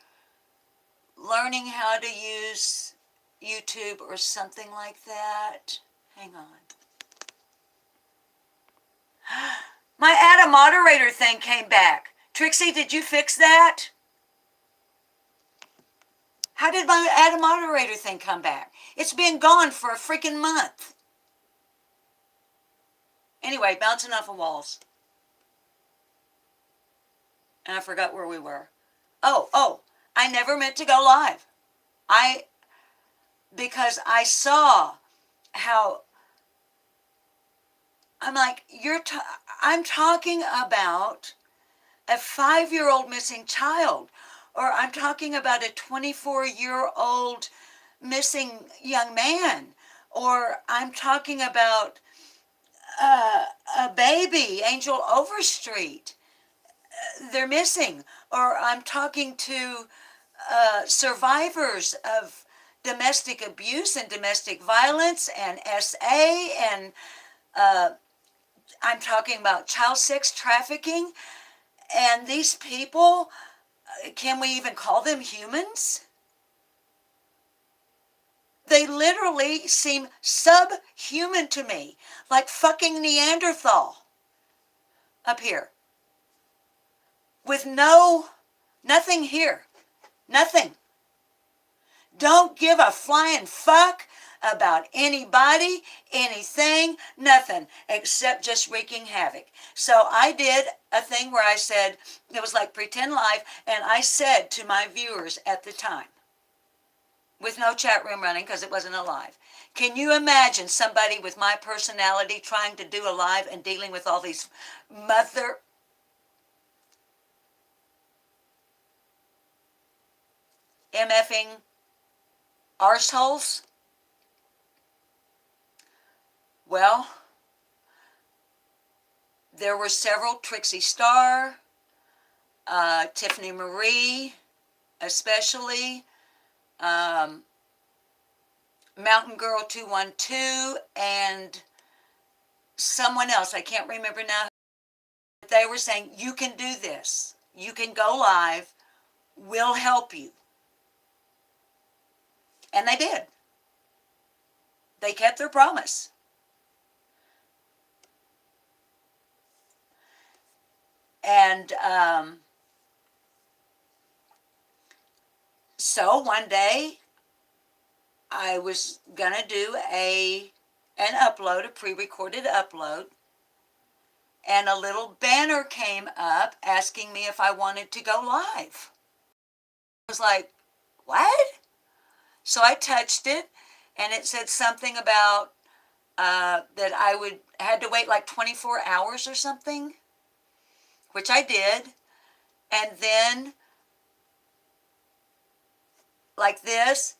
Learning How to Use YouTube or something like that. Hang on. My add a moderator thing came back. Trixie, did you fix that? How did my add a moderator thing come back? It's been gone for a freaking month. Anyway, bouncing off of walls. And I forgot where we were. Oh, I never meant to go live. Because I saw how, I'm like, I'm talking about a 5-year-old missing child, or I'm talking about a 24-year-old missing young man, or I'm talking about a baby, Angel Overstreet. They're missing. Or I'm talking to survivors of domestic abuse and domestic violence and SA, and I'm talking about child sex trafficking. And these people, can we even call them humans? They literally seem subhuman to me, like fucking Neanderthal up here, with nothing here, nothing. Don't give a flying fuck about anybody, anything, nothing, except just wreaking havoc. So I did a thing where I said, it was like pretend live, and I said to my viewers at the time, with no chat room running because it wasn't a live, can you imagine somebody with my personality trying to do a live and dealing with all these mother MFing arseholes? Well, there were several, Trixie Starr, Tiffany Marie, especially, um, Mountain Girl 212, and someone else, I can't remember now. They were saying, you can do this. You can go live. We'll help you. And they did. They kept their promise. And so one day, I was going to do an upload, a pre-recorded upload, and a little banner came up asking me if I wanted to go live. I was like, what? So I touched it, and it said something about that I had to wait like 24 hours or something, which I did. And then, like this,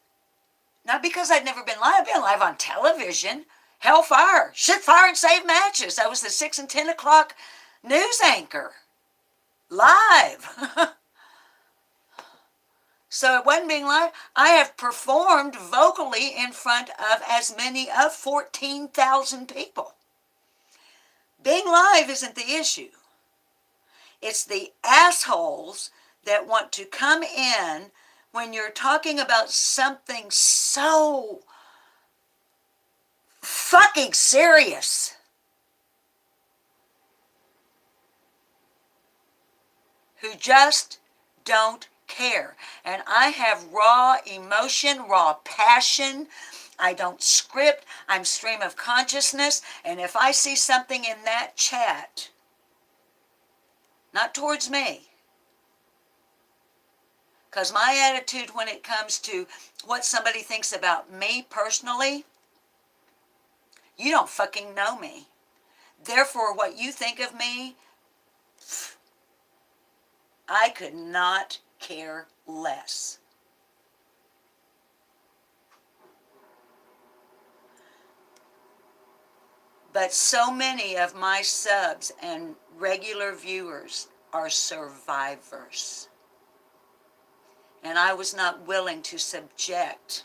not because I'd never been live, I've been live on television. Hellfire, shit, fire, and save matches. I was the 6 and 10 o'clock news anchor, live. So it wasn't being live. I have performed vocally in front of as many of 14,000 people. Being live isn't the issue. It's the assholes that want to come in when you're talking about something so fucking serious. Who just don't care. And I have raw emotion, raw passion. I don't script. I'm stream of consciousness. And if I see something in that chat, not towards me, because my attitude when it comes to what somebody thinks about me personally, you don't fucking know me. Therefore, what you think of me, I could not care less. But so many of my subs and regular viewers are survivors. And I was not willing to subject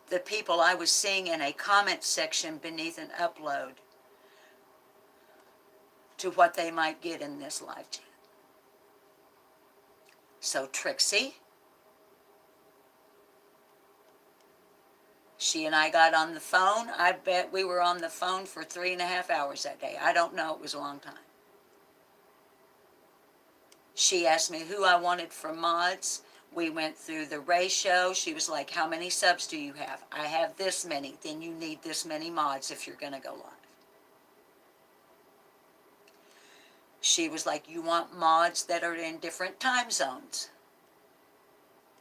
the people I was seeing in a comment section beneath an upload to what they might get in this live chat. So Trixie, she and I got on the phone. I bet we were on the phone for 3.5 hours that day. I don't know, it was a long time. She asked me who I wanted for mods. We went through the ratio. She was like, how many subs do you have? I have this many. Then you need this many mods if you're going to go live. She was like, you want mods that are in different time zones.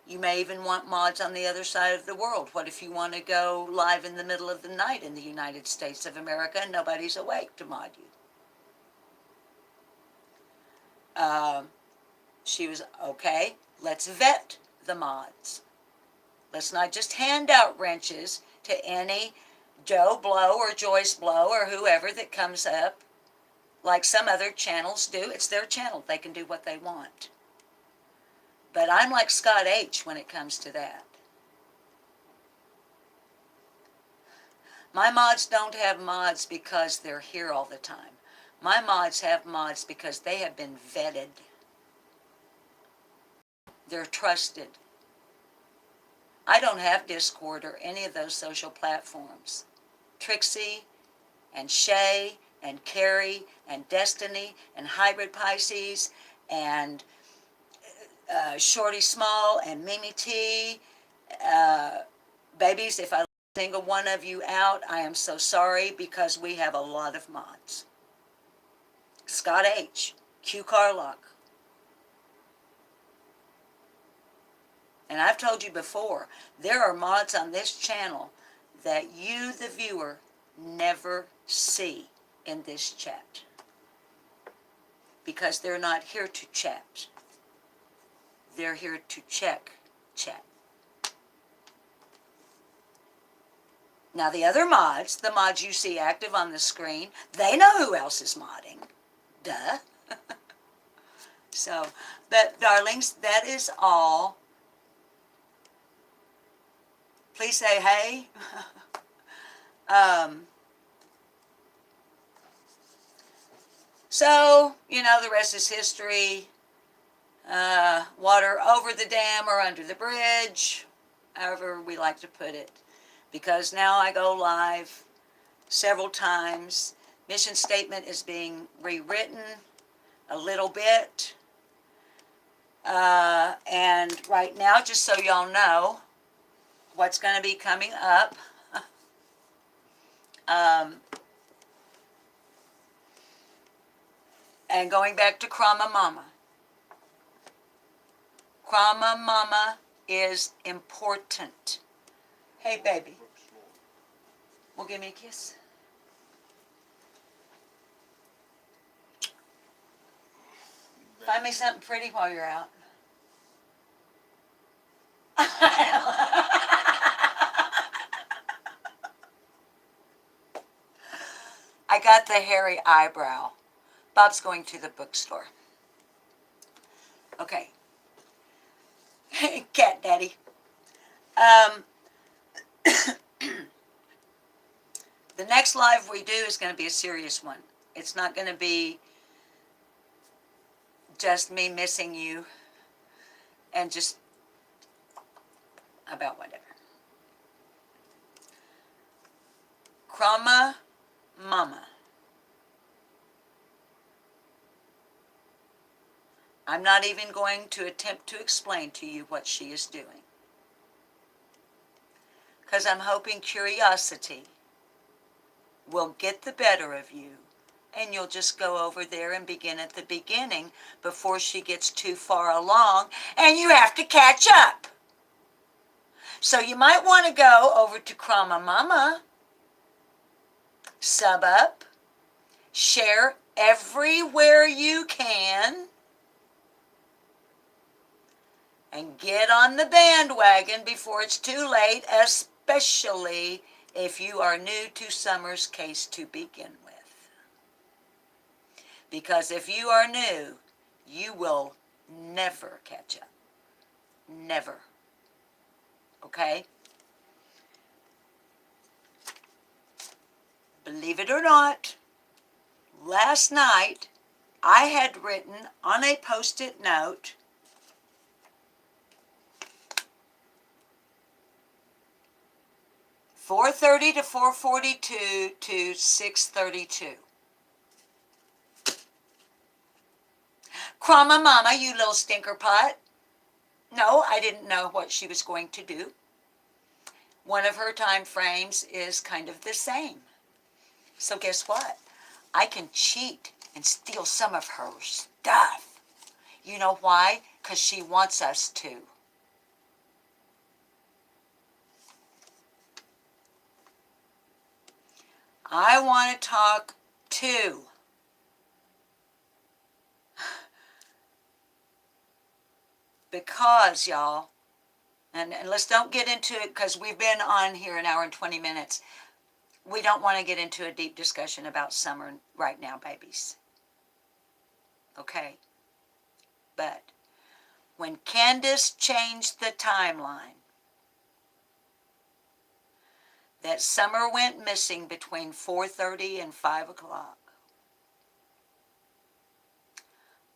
You may even want mods on the other side of the world. What if you want to go live in the middle of the night in the United States of America and nobody's awake to mod you? She was, okay, let's vet the mods. Let's not just hand out wrenches to any Joe Blow or Joyce Blow or whoever that comes up, like some other channels do. It's their channel. They can do what they want. But I'm like Scott H. when it comes to that. My mods don't have mods because they're here all the time. My mods have mods because they have been vetted. They're trusted. I don't have Discord or any of those social platforms. Trixie and Shay and Carrie and Destiny and Hybrid Pisces and Shorty Small and Mimi T. Babies, if I leave a single one of you out, I am so sorry because we have a lot of mods. Scott H., Q Carlock. And I've told you before, there are mods on this channel that you, the viewer, never see in this chat. Because they're not here to chat. They're here to check chat. Now the other mods, the mods you see active on the screen, they know who else is modding. Duh. So, but darlings, that is all. Please say hey. So, you know, the rest is history. Water over the dam or under the bridge, however we like to put it. Because now I go live several times. Mission statement is being rewritten a little bit. And right now, just so y'all know what's going to be coming up. And going back to Krama Mama. Krama Mama is important. Hey, baby. Well, give me a kiss. Find me something pretty while you're out. I got the hairy eyebrow. Bob's going to the bookstore. Okay. Cat daddy. The next live we do is going to be a serious one. It's not going to be just me missing you and just about whatever. Krama Mama. I'm not even going to attempt to explain to you what she is doing. Because I'm hoping curiosity will get the better of you and you'll just go over there and begin at the beginning before she gets too far along and you have to catch up. So you might want to go over to Krama Mama, sub up, share everywhere you can, and get on the bandwagon before it's too late, especially if you are new to Summer's case to begin with. Because if you are new, you will never catch up. Never. Okay? Believe it or not, last night I had written on a Post-it note, "4:30 to 4:42 to 6:32. Krama Mama, you little stinker pot. No, I didn't know what she was going to do. One of her time frames is kind of the same. So guess what? I can cheat and steal some of her stuff. You know why? Because she wants us to. I want to talk to because, y'all, and let's don't get into it because we've been on here an hour and 20 minutes. we don't want to get into a deep discussion about summer right now, babies. Okay? But when Candace changed the timeline, that summer went missing between 4:30 and 5 o'clock,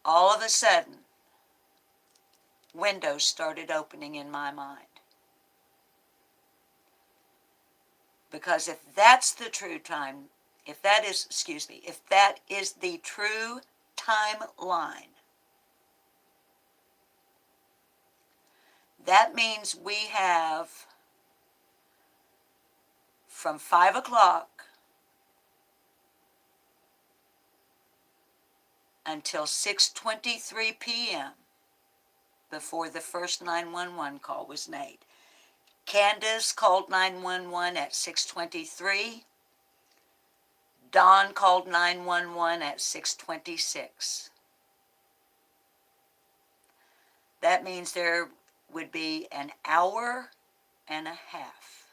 all of a sudden, windows started opening in my mind. Because if that's the true time, if that is the true timeline, that means we have from 5 o'clock until 6:23 p.m. before the first 911 call was made. Candace called 911 at 6:23. Dawn called 911 at 6:26. That means there would be an hour and a half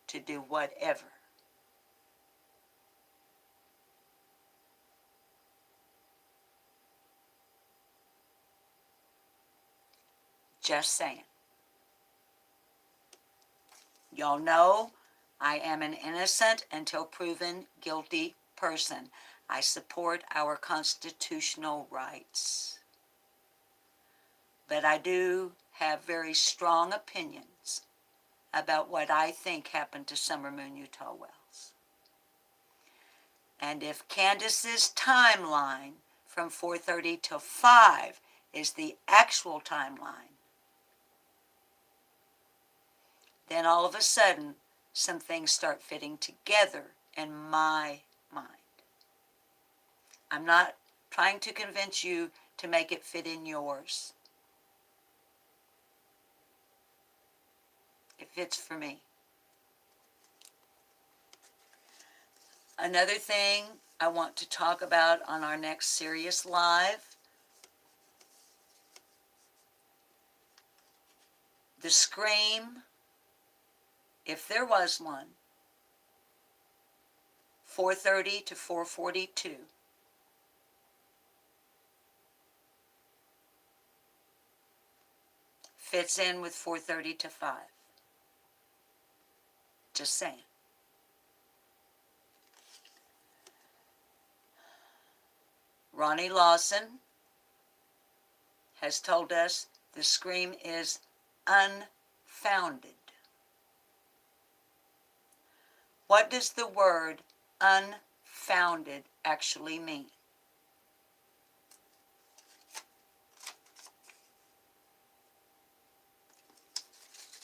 to do whatever. Just saying. Y'all know I am an innocent until proven guilty person. I support our constitutional rights. But I do have very strong opinions about what I think happened to Summer Moon Utah Wells. And if Candace's timeline from 4:30 till 5 is the actual timeline, then all of a sudden, some things start fitting together in my mind. I'm not trying to convince you to make it fit in yours. It fits for me. Another thing I want to talk about on our next Serious Live, the scream, if there was one, 4:30 to 4:42. Fits in with 4:30 to 5. Just saying. Ronnie Lawson has told us the scream is unfounded. What does the word unfounded actually mean?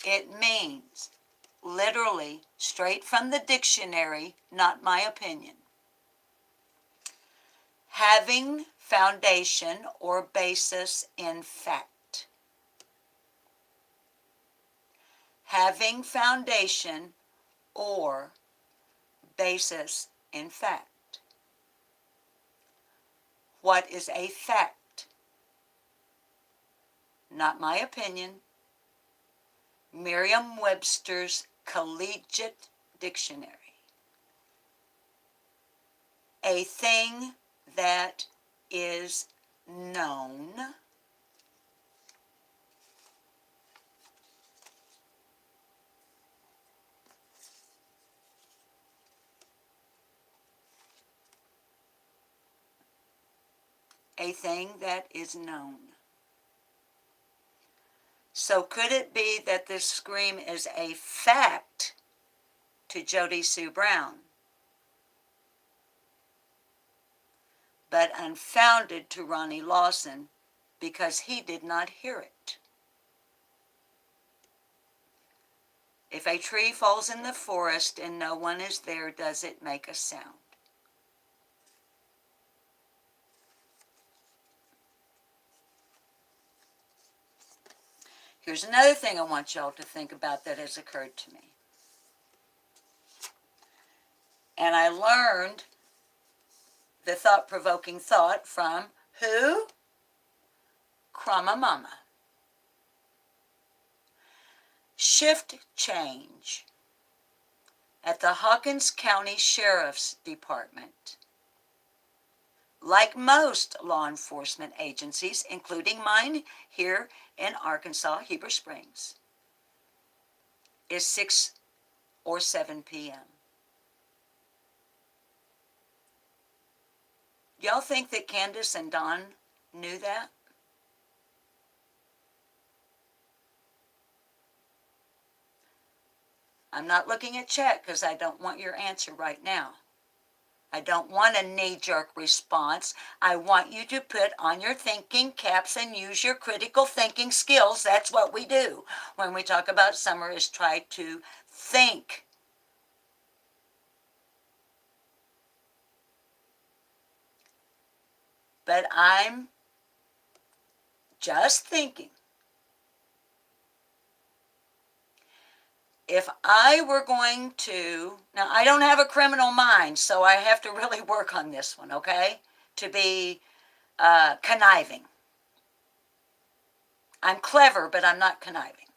It means, literally, straight from the dictionary, not my opinion, having foundation or basis in fact. Having foundation or basis in fact. What is a fact? Not my opinion. Merriam-Webster's Collegiate Dictionary. A thing that is known, a thing that is known. So could it be that this scream is a fact to Jody Sue Brown, but unfounded to Ronnie Lawson because he did not hear it? If a tree falls in the forest and no one is there, does it make a sound? Here's another thing I want y'all to think about that has occurred to me. And I learned the thought-provoking thought from who? Krama Mama. Shift change at the Hawkins County Sheriff's Department, like most law enforcement agencies, including mine here in Arkansas, Heber Springs, is 6 or 7 p.m. Y'all think that Candace and Don knew that? I'm not looking at chat because I don't want your answer right now. I don't want a knee-jerk response. I want you to put on your thinking caps and use your critical thinking skills. That's what we do when we talk about summer, is try to think. But I'm just thinking. If I were going to, now I don't have a criminal mind, so I have to really work on this one, okay? To be conniving. I'm clever, but I'm not conniving.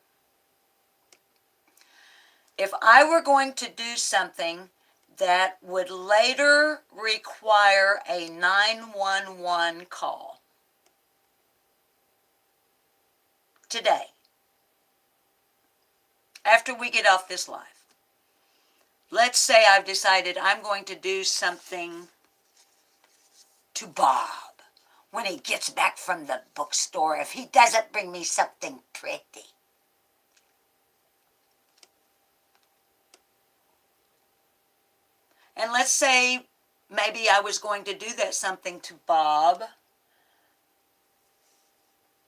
If I were going to do something that would later require a 911 call today, after we get off this live, let's say I've decided I'm going to do something to Bob when he gets back from the bookstore if he doesn't bring me something pretty. And let's say maybe I was going to do that something to Bob,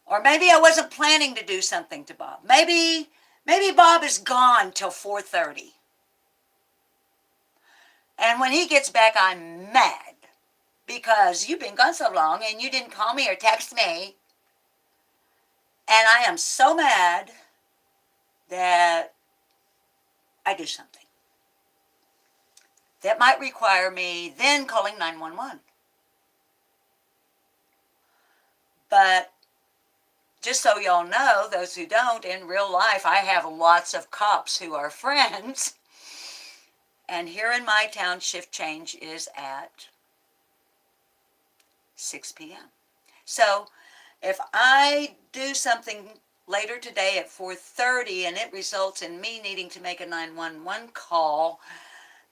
or maybe I wasn't planning to do something to Bob. Maybe Bob is gone till 4:30. And when he gets back, I'm mad because you've been gone so long and you didn't call me or text me. And I am so mad that I do something that might require me then calling 911. But just so y'all know, those who don't, in real life, I have lots of cops who are friends. And here in my town, shift change is at 6 p.m. So if I do something later today at 4:30 and it results in me needing to make a 911 call,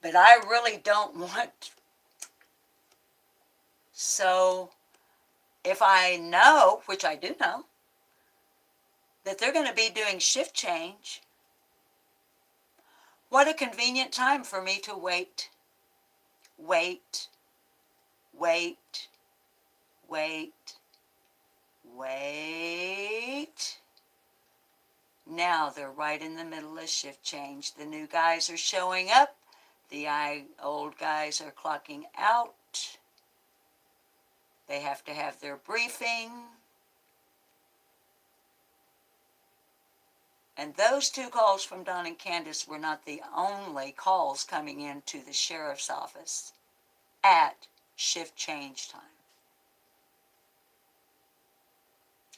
but I really don't want. So if I know, which I do know, that they're going to be doing shift change, what a convenient time for me to wait. Now they're right in the middle of shift change. The new guys are showing up. The old guys are clocking out. They have to have their briefing. And those two calls from Don and Candace were not the only calls coming into the sheriff's office at shift change time.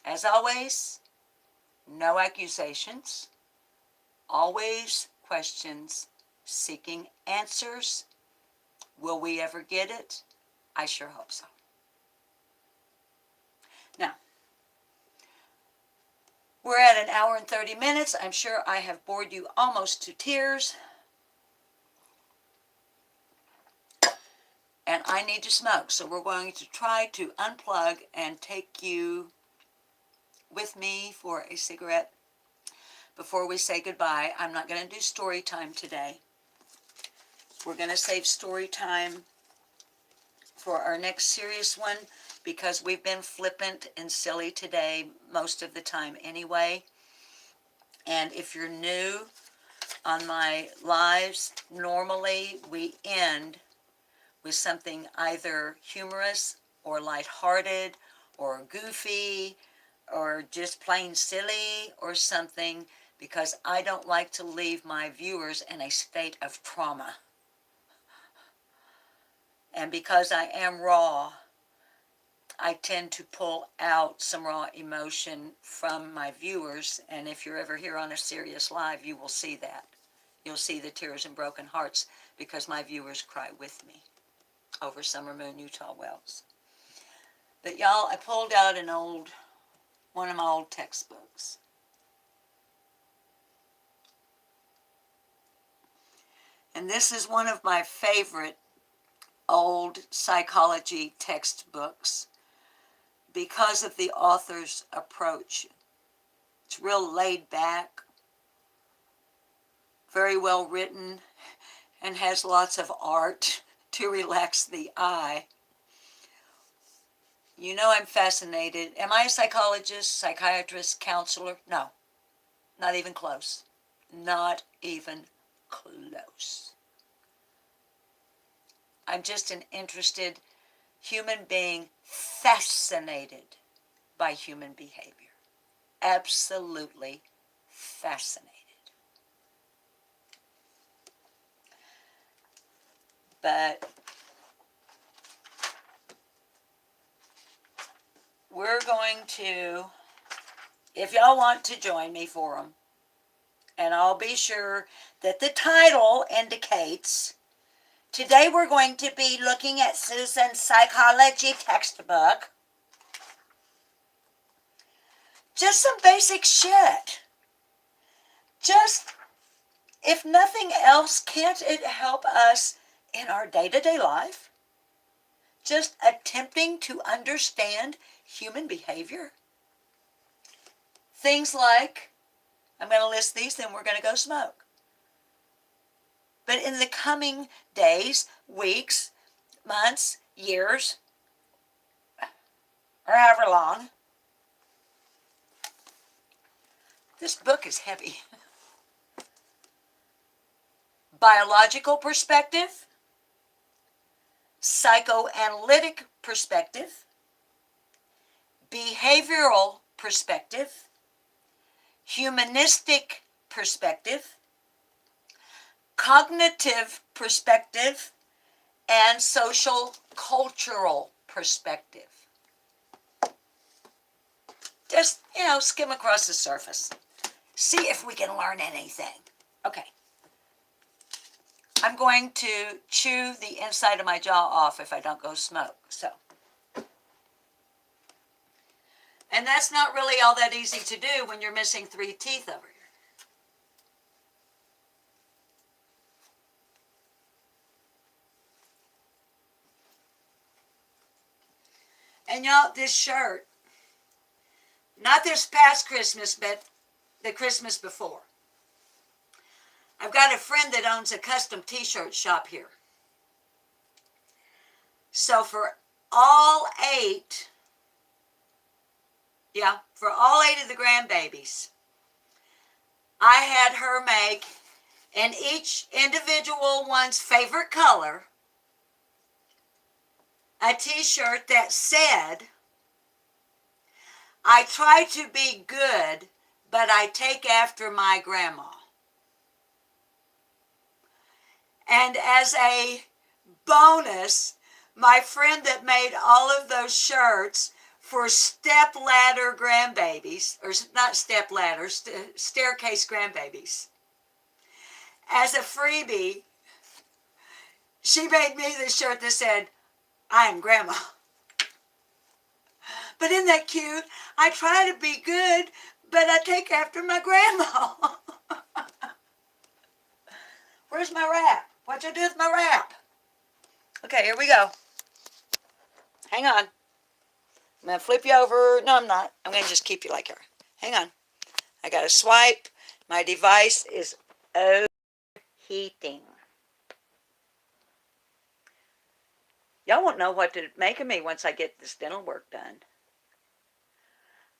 As always, no accusations, always questions, seeking answers. Will we ever get it? I sure hope so. Now, we're at an hour and 30 minutes. I'm sure I have bored you almost to tears. And I need to smoke, so we're going to try to unplug and take you with me for a cigarette before we say goodbye. I'm not going to do story time today. We're going to save story time for our next serious one because we've been flippant and silly today most of the time anyway. And if you're new on my lives, normally we end with something either humorous or lighthearted or goofy or just plain silly or something, because I don't like to leave my viewers in a state of trauma. And because I am raw, I tend to pull out some raw emotion from my viewers. And if you're ever here on a serious live, you will see that. you'll see the tears and broken hearts because my viewers cry with me over Summer Moon, Utah Wells. But y'all, I pulled out one of my old textbooks. And this is one of my favorite old psychology textbooks because of the author's approach. It's real laid back, very well written, and has lots of art to relax the eye. You know I'm fascinated. Am I a psychologist, psychiatrist, counselor? No, not even close. Not even close. I'm just an interested human being fascinated by human behavior. Absolutely fascinated. But we're going to, if y'all want to join me for them, and I'll be sure that the title indicates, today we're going to be looking at Susan's psychology textbook. Just some basic shit. Just, if nothing else, can't it help us in our day-to-day life? Just attempting to understand human behavior. Things like, I'm going to list these, then we're going to go smoke. But in the coming days, weeks, months, years, or however long, this book is heavy. Biological perspective, psychoanalytic perspective, behavioral perspective, humanistic perspective, cognitive perspective, and social cultural perspective. Just, skim across the surface. See if we can learn anything. Okay. I'm going to chew the inside of my jaw off if I don't go smoke. So. And that's not really all that easy to do when you're missing 3 teeth over here. And y'all, this shirt, not this past Christmas, but the Christmas before. I've got a friend that owns a custom t-shirt shop here. So for all 8 of the grandbabies, I had her make, in each individual one's favorite color, a t-shirt that said, I try to be good, but I take after my grandma. And as a bonus, my friend that made all of those shirts for step-ladder grandbabies, or not step-ladders, staircase grandbabies, as a freebie, she made me the shirt that said, I am grandma. But isn't that cute? I try to be good, but I take after my grandma. Where's my wrap? What'd you do with my wrap? Okay, here we go. Hang on. I'm going to flip you over. No, I'm not. I'm going to just keep you like here. Hang on. I got to swipe. My device is overheating. Y'all won't know what to make of me once I get this dental work done.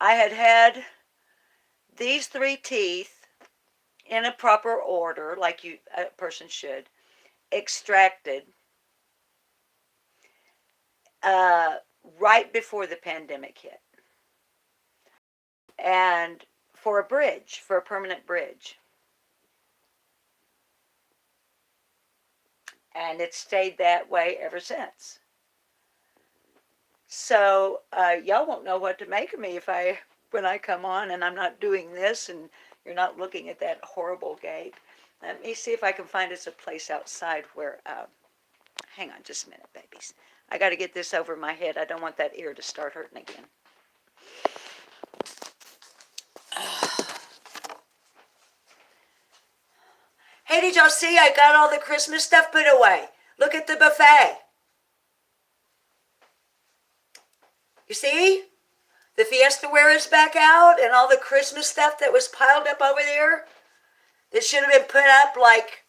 I had these 3 teeth in a proper order, like a person should, extracted right before the pandemic hit. And for a permanent bridge. And it's stayed that way ever since. So y'all won't know what to make of me when I come on and I'm not doing this and you're not looking at that horrible gape. Let me see if I can find us a place outside where, hang on just a minute, babies. I got to get this over my head. I don't want that ear to start hurting again. Hey, did y'all see I got all the Christmas stuff put away? Look at the buffet. You see? The Fiesta ware is back out and all the Christmas stuff that was piled up over there that should have been put up like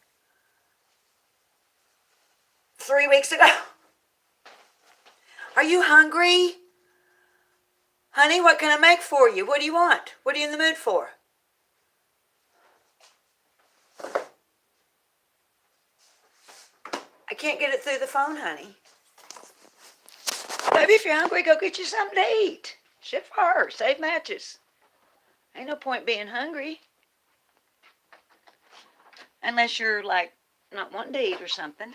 3 weeks ago. Are you hungry? Honey, what can I make for you? What do you want? What are you in the mood for? I can't get it through the phone, honey. Baby, if you're hungry, go get you something to eat. Shit for her. Save matches. Ain't no point being hungry. Unless you're, like, not wanting to eat or something.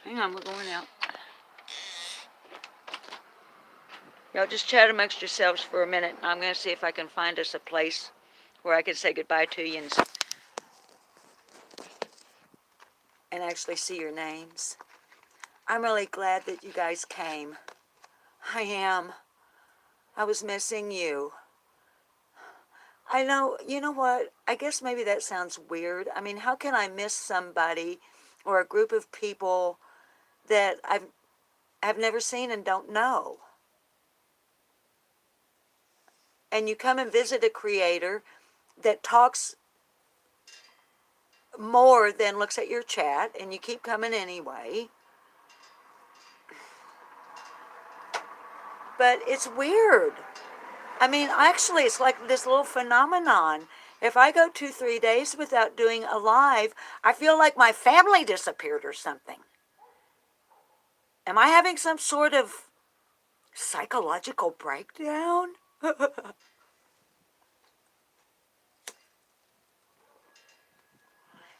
Hang on, we're going out. Y'all just chat amongst yourselves for a minute. I'm going to see if I can find us a place where I can say goodbye to you and actually see your names. I'm really glad that you guys came. I am. I was missing you. I know, you know what? I guess maybe that sounds weird. I mean, how can I miss somebody or a group of people that I've never seen and don't know? And you come and visit a creator that talks more than looks at your chat, and you keep coming anyway. But it's weird. I mean, actually, it's like this little phenomenon. If I go 2-3 days without doing a live, I feel like my family disappeared or something. Am I having some sort of psychological breakdown?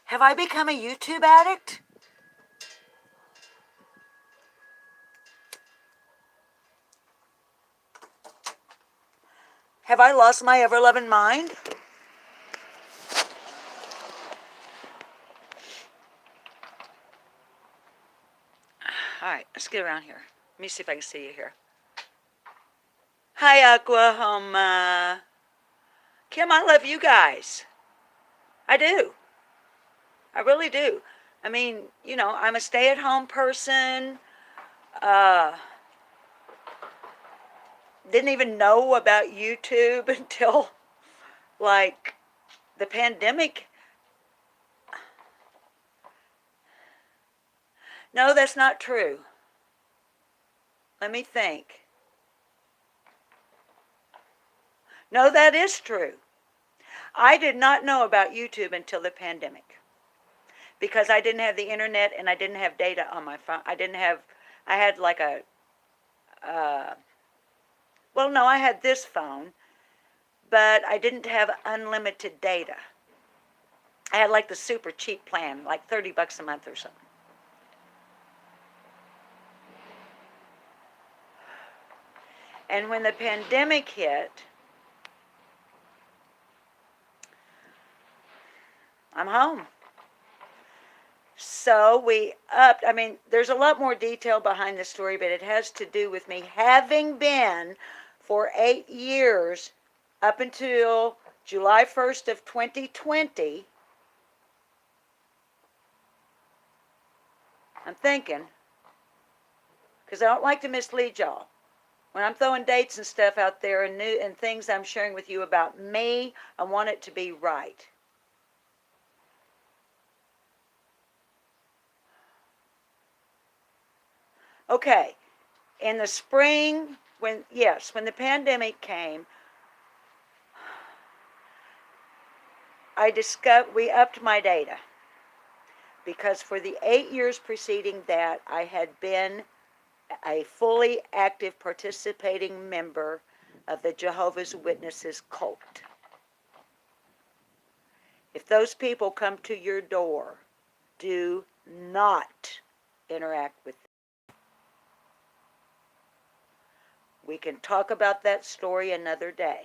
Have I become a YouTube addict? Have I lost my ever-loving mind? All right, let's get around here. Let me see if I can see you here. Hi, Oklahoma. Kim, I love you guys. I do. I really do. I mean, you know, I'm a stay-at-home person. Didn't even know about YouTube until, like, the pandemic. No, that's not true. Let me think. No, that is true. I did not know about YouTube until the pandemic because I didn't have the internet and I didn't have data on my phone. I had like a, well, no, I had this phone, but I didn't have unlimited data. I had like the super cheap plan, like $30 a month or something. And when the pandemic hit, I'm home. So we upped, I mean, there's a lot more detail behind the story, but it has to do with me having been for 8 years up until July 1st of 2020. I'm thinking, because I don't like to mislead y'all. When I'm throwing dates and stuff out there and things I'm sharing with you about me, I want it to be right. Okay, in the spring, when the pandemic came, we upped my data because for the 8 years preceding that, I had been a fully active participating member of the Jehovah's Witnesses cult. If those people come to your door, do not interact with them. We can talk about that story another day.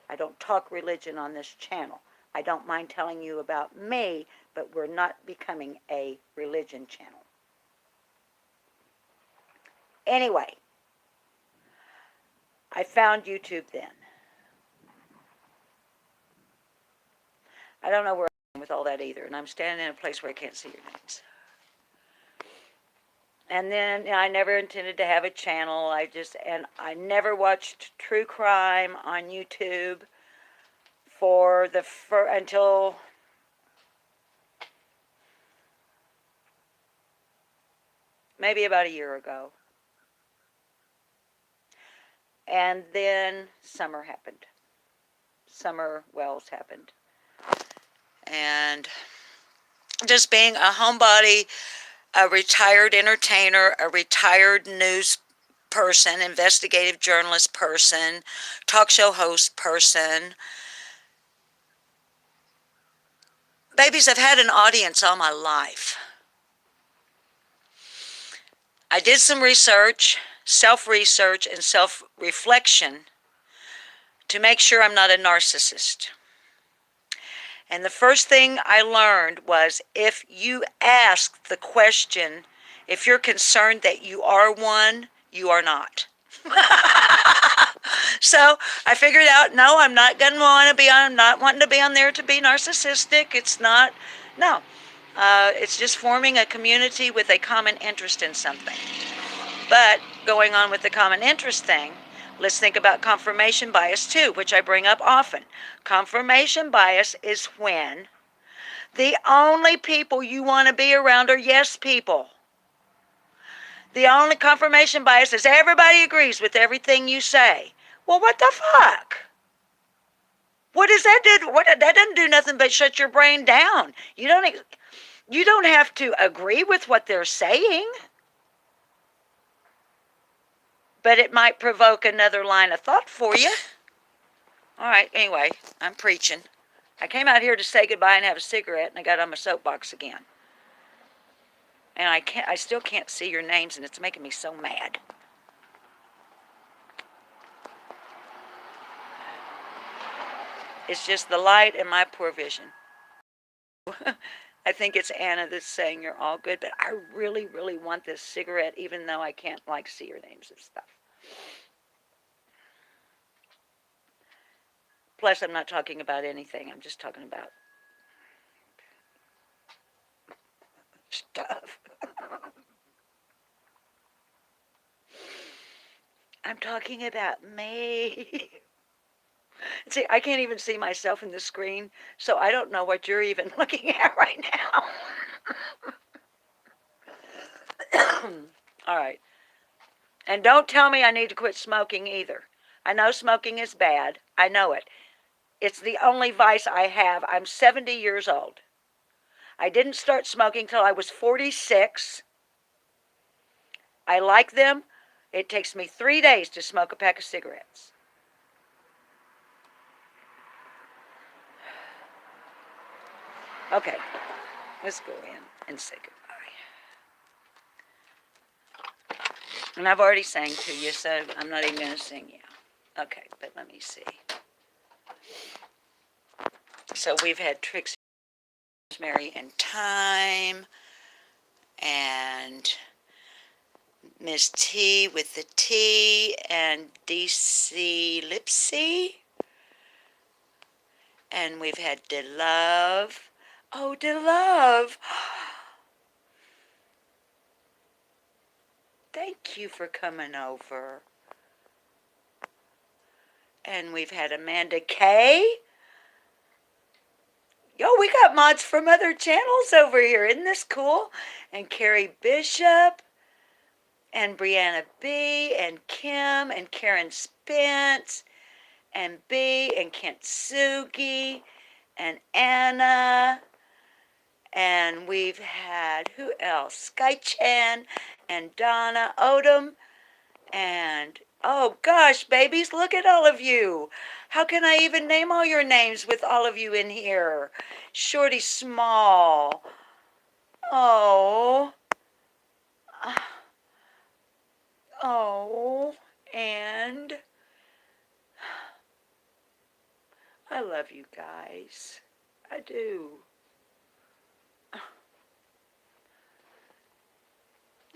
I don't talk religion on this channel, I don't mind telling you about me, but we're not becoming a religion channel. Anyway, I found YouTube then. I don't know where I'm with all that either, and I'm standing in a place where I can't see your names. And then I never intended to have a channel. I never watched true crime on YouTube until maybe about a year ago. And then summer happened. Summer Wells happened. And just being a homebody, a retired entertainer, a retired news person, investigative journalist person, talk show host person. Babies, I've had an audience all my life. I did some research, self-research, and self-reflection to make sure I'm not a narcissist. And the first thing I learned was if you ask the question, if you're concerned that you are one, you are not. So I figured out, no, I'm not going to want to be on, I'm not wanting to be on there to be narcissistic. It's not, no. It's just forming a community with a common interest in something. But going on with the common interest thing, let's think about confirmation bias too, which I bring up often. Confirmation bias is when the only people you want to be around are yes people. The only confirmation bias is everybody agrees with everything you say. Well, what the fuck? What does that do? That doesn't do nothing but shut your brain down. You don't have to agree with what they're saying. But it might provoke another line of thought for you. All right, anyway, I'm preaching. I came out here to say goodbye and have a cigarette, and I got on my soapbox again. And I still can't see your names, and it's making me so mad. It's just the light and my poor vision. I think it's Anna that's saying you're all good, but I really, really want this cigarette, even though I can't, see your names and stuff. Plus, I'm not talking about anything. I'm just talking about stuff. I'm talking about me. See, I can't even see myself in the screen, so I don't know what you're even looking at right now. All right. And don't tell me I need to quit smoking either. I know smoking is bad. I know it. It's the only vice I have. I'm 70 years old. I didn't start smoking till I was 46. I like them. It takes me 3 days to smoke a pack of cigarettes. Okay, let's go in and say goodbye. And I've already sang to you, so I'm not even going to sing you. Okay, but let me see. So we've had Trixie, Rosemary, and Time, and Miss T with the T, and DC Lipsy. And we've had DeLove. Oh, DeLove. Thank you for coming over. And we've had Amanda K. Yo, we got mods from other channels over here. Isn't this cool? And Carrie Bishop. And Brianna B. And Kim. And Karen Spence. And B. And Kentsugi. And Anna. And we've had, who else? Sky Chan and Donna Odom. And, oh gosh, babies, look at all of you. How can I even name all your names with all of you in here? Shorty Small. Oh. Oh. And I love you guys. I do.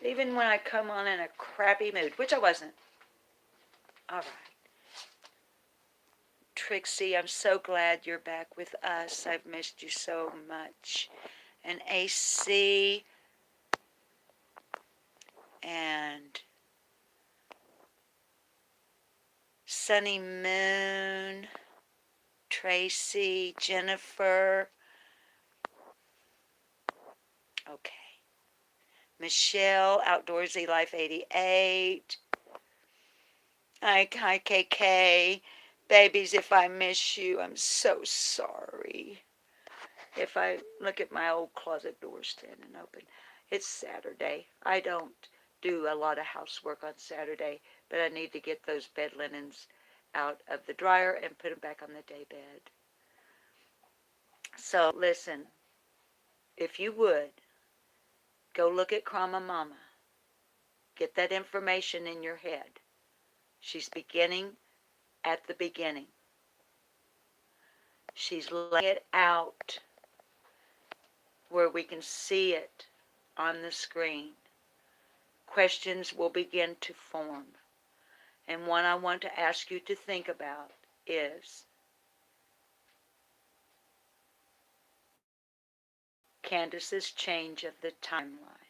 Even when I come on in a crappy mood, which I wasn't. All right. Trixie, I'm so glad you're back with us. I've missed you so much. And AC and Sunny Moon, Tracy, Jennifer. Okay. Michelle, Outdoorsy Life 88. Hi, KK. Babies, if I miss you, I'm so sorry. If I look at my old closet door standing open, it's Saturday. I don't do a lot of housework on Saturday, but I need to get those bed linens out of the dryer and put them back on the day bed. So listen, if you would, go look at Krama Mama. Get that information in your head. She's beginning at the beginning. She's laying it out where we can see it on the screen. Questions will begin to form. And one I want to ask you to think about is Candace's change of the timeline.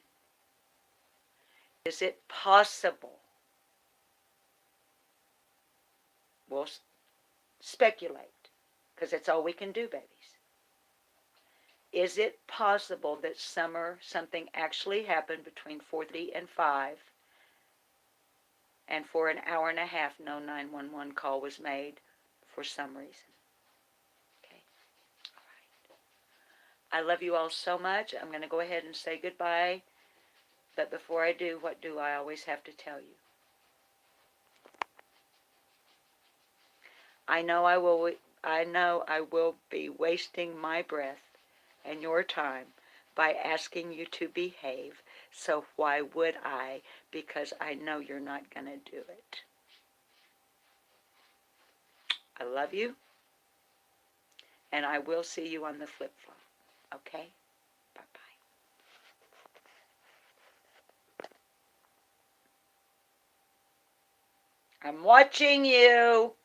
Is it possible? We'll speculate, because that's all we can do, babies. Is it possible that something actually happened between 4:30 and 5, and for an hour and a half no 911 call was made for some reason? Okay. All right. I love you all so much. I'm going to go ahead and say goodbye. But before I do, what do I always have to tell you? I know I will be wasting my breath and your time by asking you to behave. So why would I? Because I know you're not going to do it. I love you, and I will see you on the flip-flop. Okay? Bye-bye. I'm watching you.